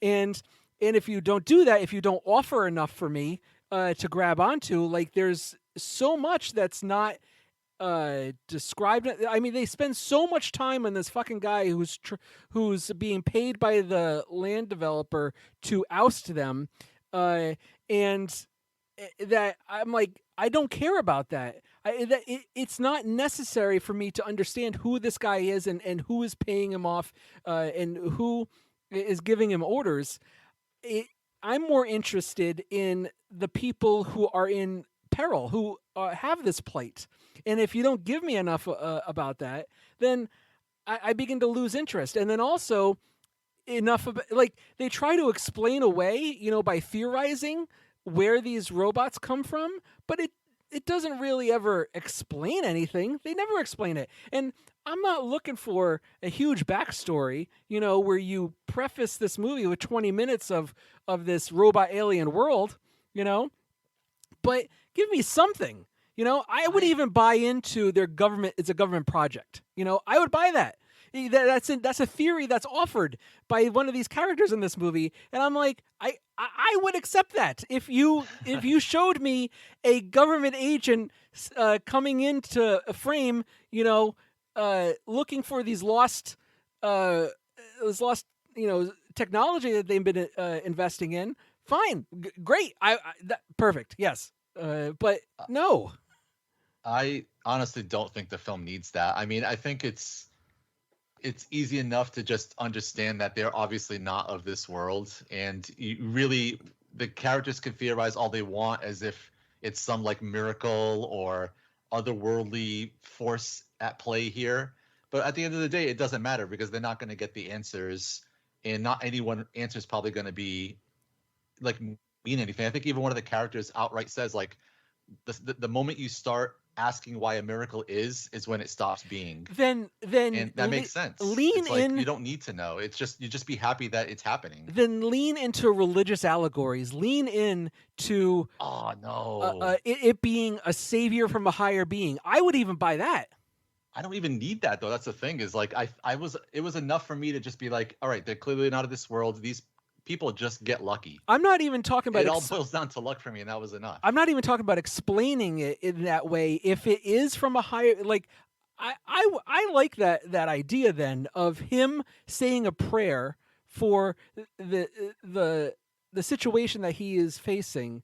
And if you don't do that, if you don't offer enough for me to grab onto, like there's so much that's not described. I mean, they spend so much time on this fucking guy who's being paid by the land developer to oust them, and that I'm like, I don't care about that. It's not necessary for me to understand who this guy is and who is paying him off, and who is giving him orders. I'm more interested in the people who are in peril, who have this plight. And if you don't give me enough about that, then I begin to lose interest. And then also enough of, like, they try to explain away, you know, by theorizing where these robots come from, but it doesn't really ever explain anything. They never explain it. And I'm not looking for a huge backstory, you know, where you preface this movie with 20 minutes of this robot alien world, you know, but give me something. You know, I would even buy into their government. It's a government project. You know, I would buy that. That's a theory that's offered by one of these characters in this movie, and I'm like, I would accept that if you showed me a government agent coming into a frame, you know, looking for these lost technology that they've been investing in. Fine, great, perfect, yes, but no. I honestly don't think the film needs that. I mean, I think it's easy enough to just understand that they're obviously not of this world, and the characters can theorize all they want as if it's some like miracle or otherworldly force at play here. But at the end of the day, it doesn't matter because they're not going to get the answers, and not any one answer is probably going to be like mean anything. I think even one of the characters outright says like the moment you start asking why a miracle is when it stops being. Then and that makes sense. Lean in. You don't need to know. It's just you just be happy that it's happening. Then lean into religious allegories. Lean in to it being a savior from a higher being. I would even buy that. I don't even need that though. That's the thing is like it was enough for me to just be like, all right, they're clearly not of this world. These people just get lucky. I'm not even talking about it. All boils down to luck for me, and that was enough. I'm not even talking about explaining it in that way. If it is from a higher, like, I like that idea then of him saying a prayer for the situation that he is facing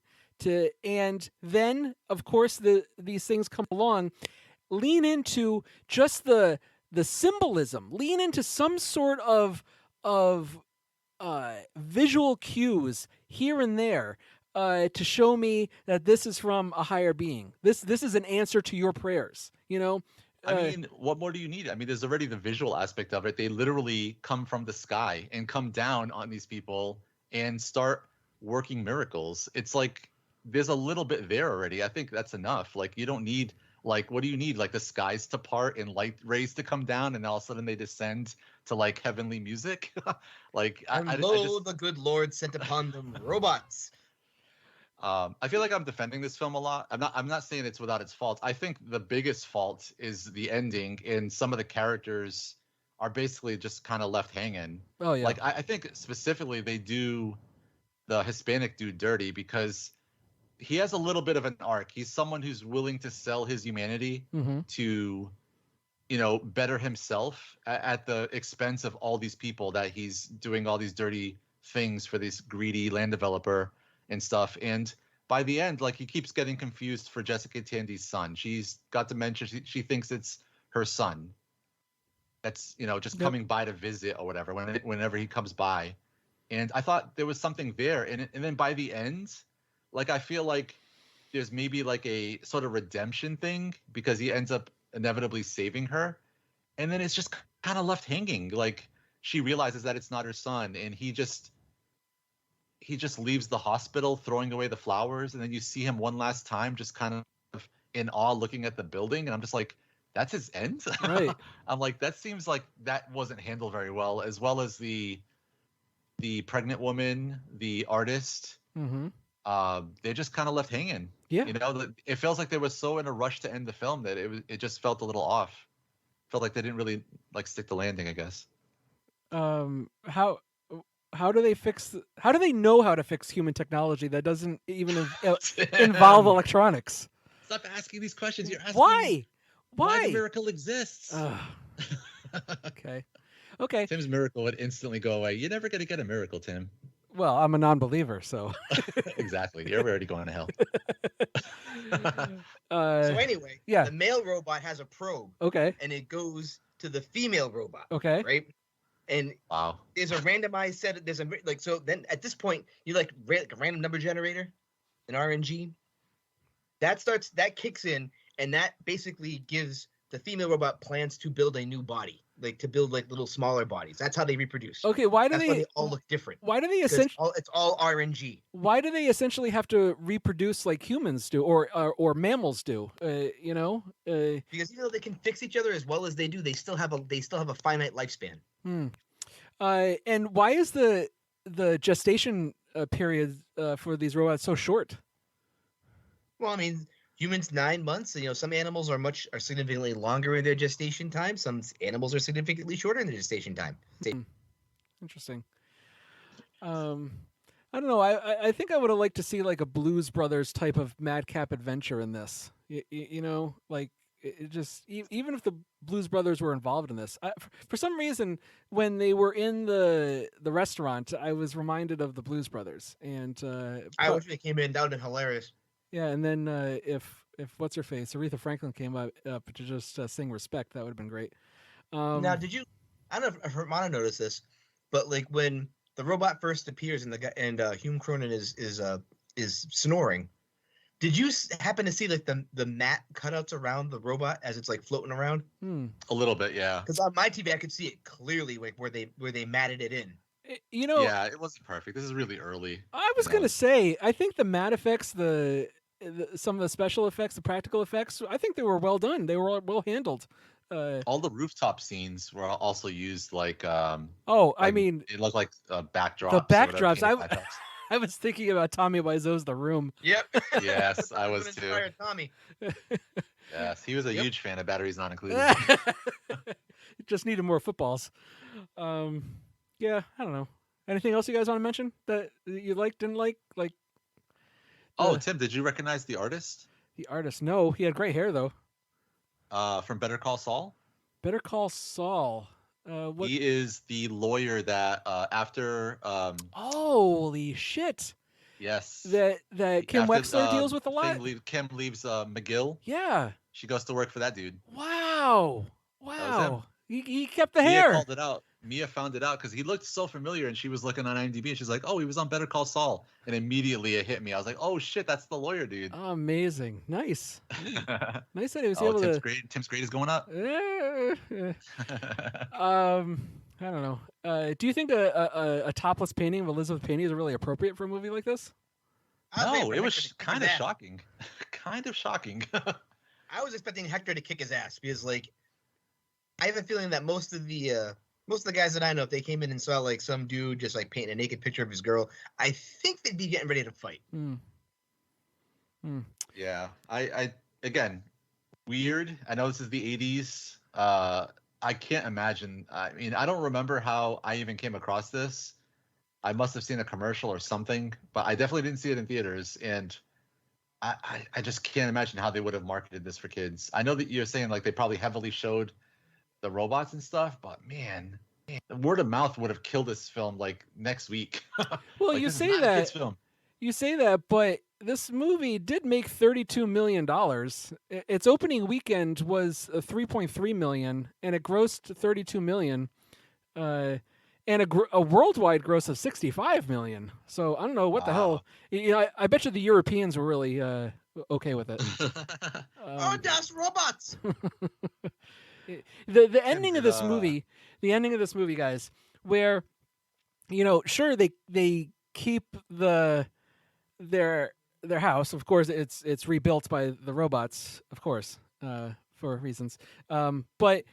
and then of course these things come along. Lean into just the symbolism. Lean into some sort of visual cues here and there to show me that this is from a higher being. This is an answer to your prayers, you know? I mean, what more do you need? I mean, there's already the visual aspect of it. They literally come from the sky and come down on these people and start working miracles. It's like there's a little bit there already. I think that's enough. Like, you don't need, like, what do you need? Like the skies to part and light rays to come down and all of a sudden they descend to like heavenly music. Like, the good Lord sent upon them robots. I feel like I'm defending this film a lot. I'm not saying it's without its faults. I think the biggest fault is the ending, and some of the characters are basically just kind of left hanging. Oh yeah. Like I think specifically they do the Hispanic dude dirty because he has a little bit of an arc. He's someone who's willing to sell his humanity to, better himself at the expense of all these people that he's doing all these dirty things for this greedy land developer and stuff. And by the end, like, he keeps getting confused for Jessica Tandy's son. She's got dementia. She thinks it's her son. That's, just coming by to visit or whatever, whenever he comes by. And I thought there was something there. And then by the end, like, I feel like there's maybe like a sort of redemption thing because he ends up inevitably saving her. And then it's just kind of left hanging. Like, she realizes that it's not her son. And he just leaves the hospital throwing away the flowers. And then you see him one last time just kind of in awe looking at the building. And I'm just like, that's his end? Right. I'm like, that seems like that wasn't handled very well as the pregnant woman, the artist. They just kind of left hanging. Yeah. It feels like they were so in a rush to end the film that it just felt a little off. Felt like they didn't really like stick the landing, I guess. How do they know how to fix human technology that doesn't even involve electronics? Stop asking these questions. You're asking why the miracle exists. Okay. Tim's miracle would instantly go away. You're never going to get a miracle, Tim. Well, I'm a non-believer, so. Exactly. You're already going to hell. So anyway, yeah. The male robot has a probe. Okay. And it goes to the female robot. Okay. Right? And wow. There's a randomized set. So then at this point, you're like a random number generator, an RNG. That kicks in, and that basically gives the female robot plans to build a new body, like to build like little smaller bodies. That's how they reproduce. Okay, why do they all look different? Why do they essentially? It's all RNG. Why do they essentially have to reproduce like humans do, or mammals do? Because even though they can fix each other as well as they do, they still have a finite lifespan. And why is the gestation period for these robots so short? Well, I mean, humans 9 months. Some animals are significantly longer in their gestation time. Some animals are significantly shorter in their gestation time. Interesting. I don't know. I think I would have liked to see like a Blues Brothers type of madcap adventure in this. Like it just even if the Blues Brothers were involved in this, for some reason when they were in the restaurant, I was reminded of the Blues Brothers, and I wish they came in. That would have been hilarious. Yeah, and then if what's her face, Aretha Franklin came up to just sing "Respect," that would have been great. Now, did you? I don't know if Hermana noticed this, but like when the robot first appears and Hume Cronin is snoring, did you happen to see like the mat cutouts around the robot as it's like floating around? A little bit, yeah. Because on my TV I could see it clearly, like where they matted it in. Yeah, it wasn't perfect. This is really early. I was gonna say, I think the mat effects, some of the special effects, the practical effects, I think they were well done. They were well handled. All the rooftop scenes were also used like. I mean, it looked like backdrops. The backdrops. I was thinking about Tommy Wiseau's The Room. Yep. Yes, I was too. Tommy. Yes, he was a huge fan of Batteries Not Included. Just needed more footballs. Yeah, I don't know. Anything else you guys want to mention that you liked, didn't like? Tim, did you recognize the artist? The artist? No, he had great hair though. From Better Call Saul? Better Call Saul. He is the lawyer that after. Holy shit! Yes. That Kim Wexler deals with a lot. Kim leaves McGill. Yeah. She goes to work for that dude. Wow. He kept the hair. Mia called it out. Mia found it out because he looked so familiar, and she was looking on IMDb, and she's like, "Oh, he was on Better Call Saul," and immediately it hit me. I was like, "Oh shit, that's the lawyer dude." Oh, amazing, nice, nice that he was able Tim's to. Tim's grade is going up. I don't know. Do you think a topless painting of Elizabeth Payne is really appropriate for a movie like this? No, it was kind of shocking. Kind of shocking. I was expecting Hector to kick his ass because, like, I have a feeling that most of the guys that I know, if they came in and saw like some dude just like painting a naked picture of his girl, I think they'd be getting ready to fight. Yeah, I again, weird. I know this is the 80s. I can't imagine. I mean, I don't remember how I even came across this, I must have seen a commercial or something, but I definitely didn't see it in theaters. And I just can't imagine how they would have marketed this for kids. I know that you're saying like they probably heavily showed the robots and stuff, but man, the word of mouth would have killed this film like next week. Well, like, you this is say not a that. kid's film. You say that, but this movie did make $32 million. Its opening weekend was $3.3 million, and it grossed $32 million, and a worldwide gross of $65 million. So I don't know what the hell. You know, I bet you the Europeans were really okay with it. Oh, das robots. The ending of this movie, guys, where sure they keep their house. Of course, it's rebuilt by the robots, of course, for reasons. But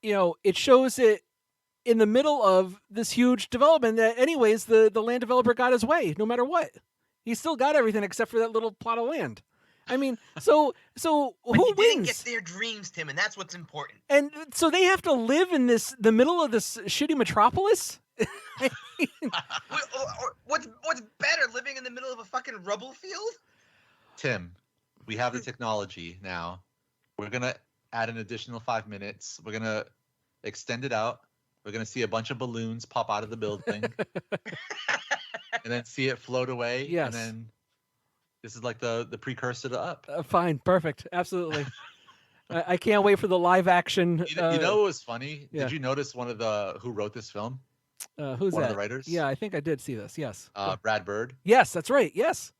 it shows it in the middle of this huge development that, anyways, the land developer got his way. No matter what, he still got everything except for that little plot of land. I mean, so who wins? Didn't get their dreams, Tim, and that's what's important. And so they have to live in the middle of this shitty metropolis. What's better, living in the middle of a fucking rubble field? Tim, we have the technology now. We're gonna add an additional 5 minutes. We're gonna extend it out. We're gonna see a bunch of balloons pop out of the building, and then see it float away. Yes. And then this is like the precursor to Up. Fine, perfect, absolutely. I can't wait for the live action. You know what was funny? Yeah. Did you notice who wrote this film? Who's one that? of the writers? Yeah, I think I did see this. Yes. Brad Bird. Yes, that's right. Yes.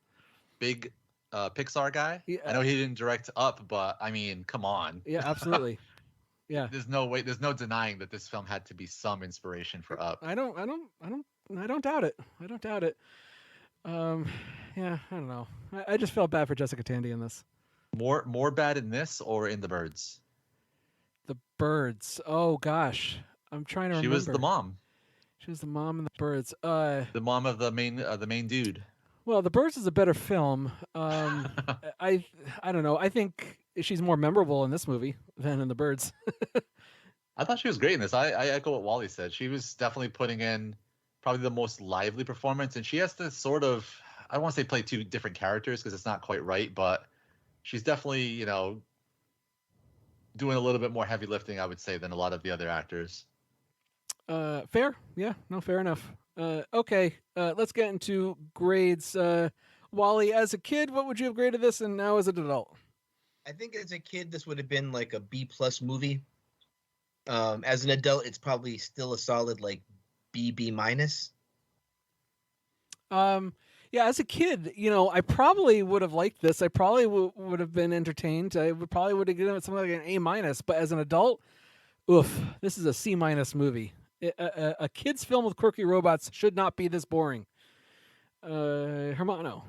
Big Pixar guy. Yeah. I know he didn't direct Up, but I mean, come on. Yeah, absolutely. Yeah. There's no denying that this film had to be some inspiration for Up. I don't doubt it. I don't doubt it. Yeah, I don't know. I just felt bad for Jessica Tandy in this. More bad in this or in The Birds? The Birds. Oh gosh, I'm trying to remember. She was the mom. She was the mom in The Birds. The mom of the main dude. Well, The Birds is a better film. I don't know. I think she's more memorable in this movie than in The Birds. I thought she was great in this. I echo what Wally said. She was definitely putting in probably the most lively performance, and she has to sort of, I don't want to say play two different characters because it's not quite right, but she's definitely, doing a little bit more heavy lifting, I would say, than a lot of the other actors. Fair. Yeah, no, fair enough. Okay, let's get into grades. Wally, as a kid, what would you have graded this, and now as an adult? I think as a kid, this would have been like a B+ movie. As an adult, it's probably still a solid like B-. Yeah, as a kid, I probably would have liked this. I probably would have been entertained. I probably would have given it something like an A-. But as an adult, oof, this is a C- movie. A kid's film with quirky robots should not be this boring. Hermano.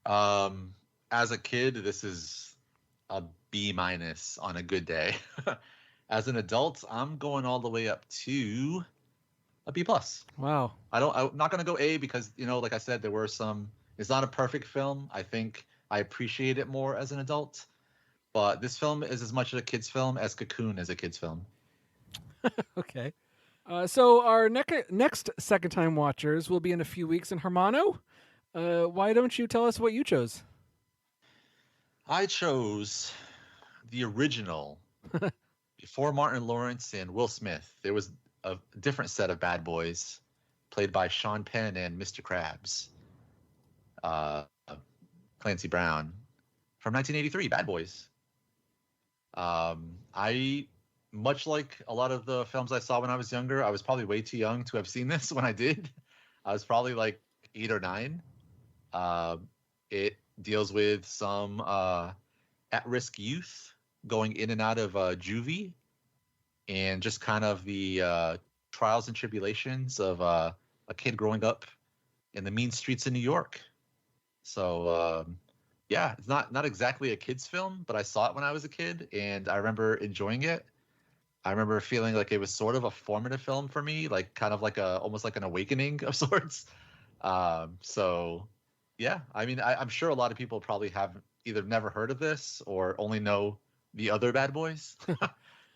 As a kid, this is a B- on a good day. As an adult, I'm going all the way up to a B+. Wow. I'm not going to go A because, like I said, there were it's not a perfect film. I think I appreciate it more as an adult, but this film is as much a kid's film as Cocoon is a kid's film. Okay. So our next second time watchers will be in a few weeks. And Hermano, why don't you tell us what you chose? I chose the original before Martin Lawrence and Will Smith. There was a different set of bad boys played by Sean Penn and Mr. Krabs. Clancy Brown from 1983, Bad Boys. I, much like a lot of the films I saw when I was younger, I was probably way too young to have seen this when I did. I was probably like 8 or 9. It deals with some at-risk youth going in and out of juvie, and just kind of the trials and tribulations of a kid growing up in the mean streets of New York. So, yeah, it's not exactly a kid's film, but I saw it when I was a kid, and I remember enjoying it. I remember feeling like it was sort of a formative film for me, like kind of like almost like an awakening of sorts. So, yeah, I mean, I'm sure a lot of people probably have either never heard of this or only know the other Bad Boys.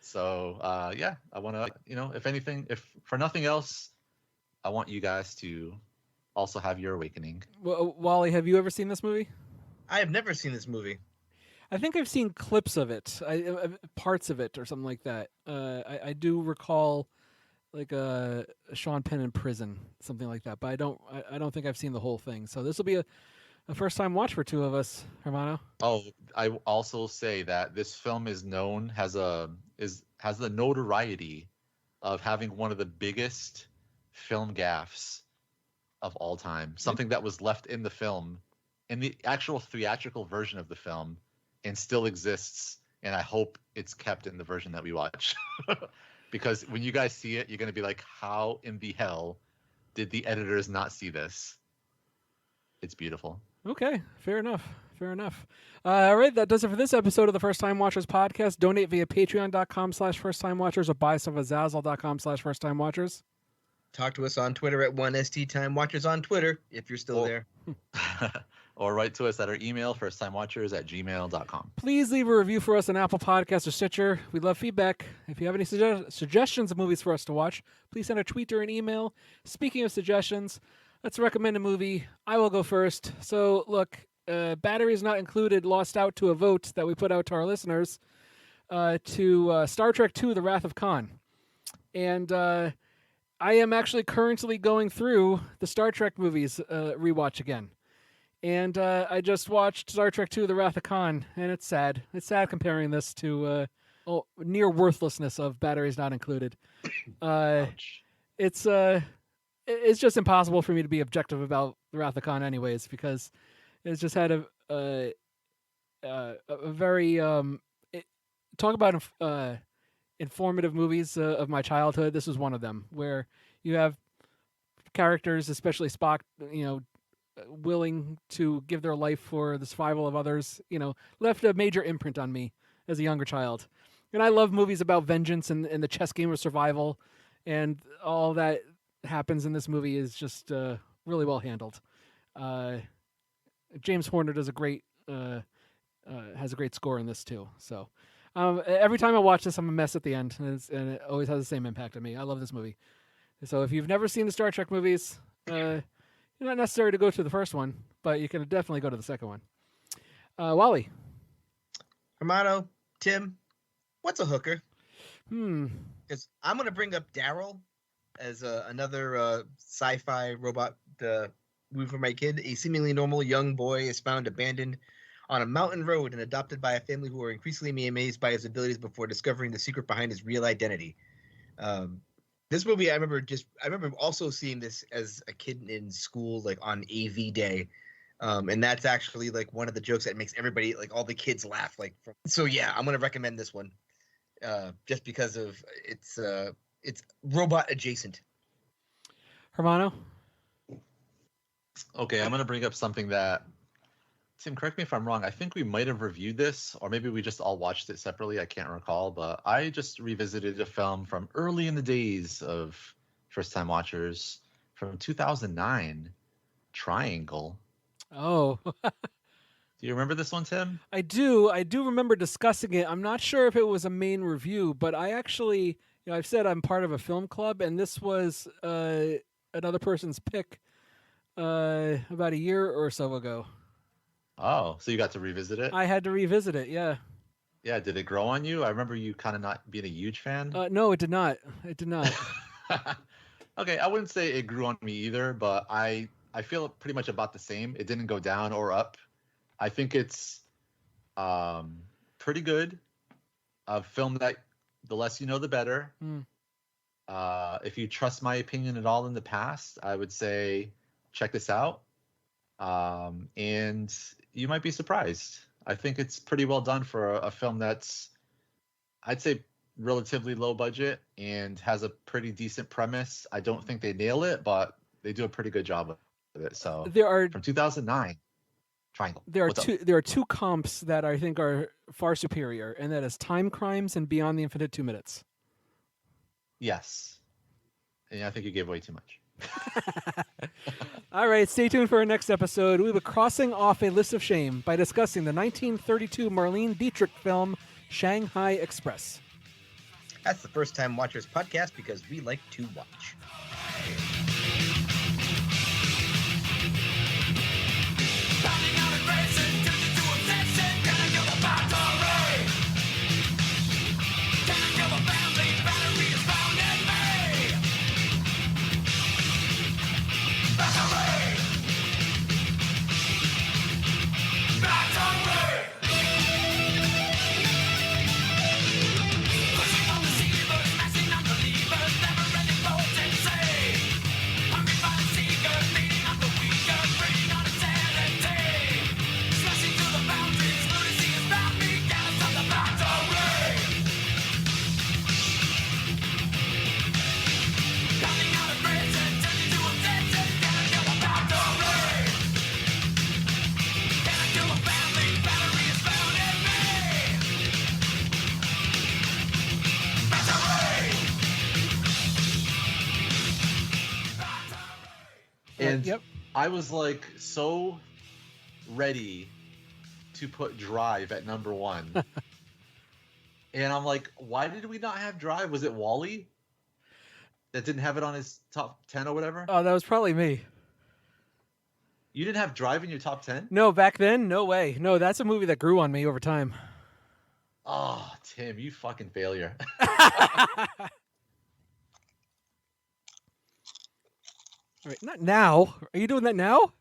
So yeah, I want to, if anything, if for nothing else, I want you guys to also have your awakening. Well, Wally, have you ever seen this movie? I have never seen this movie. I think I've seen clips of it, parts of it, or something like that. I do recall like a Sean Penn in prison, something like that. But I don't think I've seen the whole thing. So this will be a first time watch for two of us, Hermano. Oh, I also say that this film is known has the notoriety of having one of the biggest film gaffes of all time. Something that was left in the film, in the actual theatrical version of the film, and still exists. And I hope it's kept in the version that we watch. Because when you guys see it, you're going to be like, how in the hell did the editors not see this? It's beautiful. Okay, fair enough. All right, that does it for this episode of the First Time Watchers podcast. Donate via patreon.com/firsttimewatchers or buy stuff at zazzle.com/firsttimewatchers. Talk to us on Twitter at 1STTimeWatchers on Twitter, if you're still there. Or write to us at our email, firsttimewatchers@gmail.com. Please leave a review for us on Apple Podcasts or Stitcher. We love feedback. If you have any suggestions of movies for us to watch, please send a tweet or an email. Speaking of suggestions, let's recommend a movie. I will go first. So, look, Batteries Not Included lost out to a vote that we put out to our listeners to Star Trek II, The Wrath of Khan. And I am actually currently going through the Star Trek movies rewatch again. And I just watched Star Trek II, The Wrath of Khan, and it's sad. It's sad comparing this to near worthlessness of Batteries Not Included. It's just impossible for me to be objective about The Wrath of Khan anyways, because it's just had a very talk about informative movies of my childhood. This was one of them, where you have characters, especially Spock, willing to give their life for the survival of others, left a major imprint on me as a younger child. And I love movies about vengeance and the chess game of survival, and all that happens in this movie is just really well handled. James Horner does has a great score in this too. So every time I watch this, I'm a mess at the end, and it always has the same impact on me. I love this movie. So if you've never seen the Star Trek movies, you're not necessary to go to the first one, but you can definitely go to the second one. Wally. Hermano, Tim, what's a hooker? Because I'm going to bring up Daryl as another sci-fi robot movie for my kid. A seemingly normal young boy is found abandoned on a mountain road and adopted by a family who are increasingly amazed by his abilities before discovering the secret behind his real identity. This movie, I remember also seeing this as a kid in school, like on AV day. And that's actually like one of the jokes that makes everybody, like all the kids laugh. So yeah, I'm going to recommend this one just because of it's robot adjacent. Hermano? Okay, I'm going to bring up something that, Tim, correct me if I'm wrong. I think we might have reviewed this, or maybe we just all watched it separately. I can't recall, but I just revisited a film from early in the days of First Time Watchers from 2009, Triangle. Oh. Do you remember this one, Tim? I do. I do remember discussing it. I'm not sure if it was a main review, but I actually, I've said I'm part of a film club, and this was another person's pick about a year or so ago. Oh, so you got to revisit it? I had to revisit it, yeah. Yeah, did it grow on you? I remember you kind of not being a huge fan. No, it did not. It did not. Okay, I wouldn't say it grew on me either, but I feel pretty much about the same. It didn't go down or up. I think it's pretty good. A film that the less you know, the better. If you trust my opinion at all in the past, I would say check this out. And you might be surprised. I think it's pretty well done for a film that's, I'd say, relatively low budget and has a pretty decent premise. I don't think they nail it, but they do a pretty good job of it. So there are from 2009, Triangle. There are two comps that I think are far superior, and that is Time Crimes and Beyond the Infinite 2 Minutes. Yes. And I think you gave away too much. All right, stay tuned for our next episode. We'll be crossing off a list of shame by discussing the 1932 Marlene Dietrich film Shanghai Express. That's the First Time Watchers podcast because we like to watch. And I was like so ready to put Drive at number 1. And I'm like, why did we not have Drive? Was it Wally that didn't have it on his top 10 or whatever? Oh, that was probably me. You didn't have Drive in your top 10? No, back then, no way. No, that's a movie that grew on me over time. Oh, Tim, you fucking failure. All right, not now. Are you doing that now?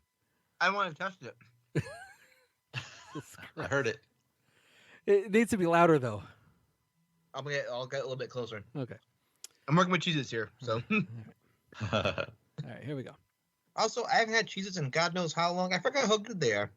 I want to test it. I heard it. It needs to be louder, though. I'll get a little bit closer. Okay. I'm working with Cheez-Its here, so. All right, here we go. Also, I haven't had Cheez-Its in God knows how long. I forgot how good they are.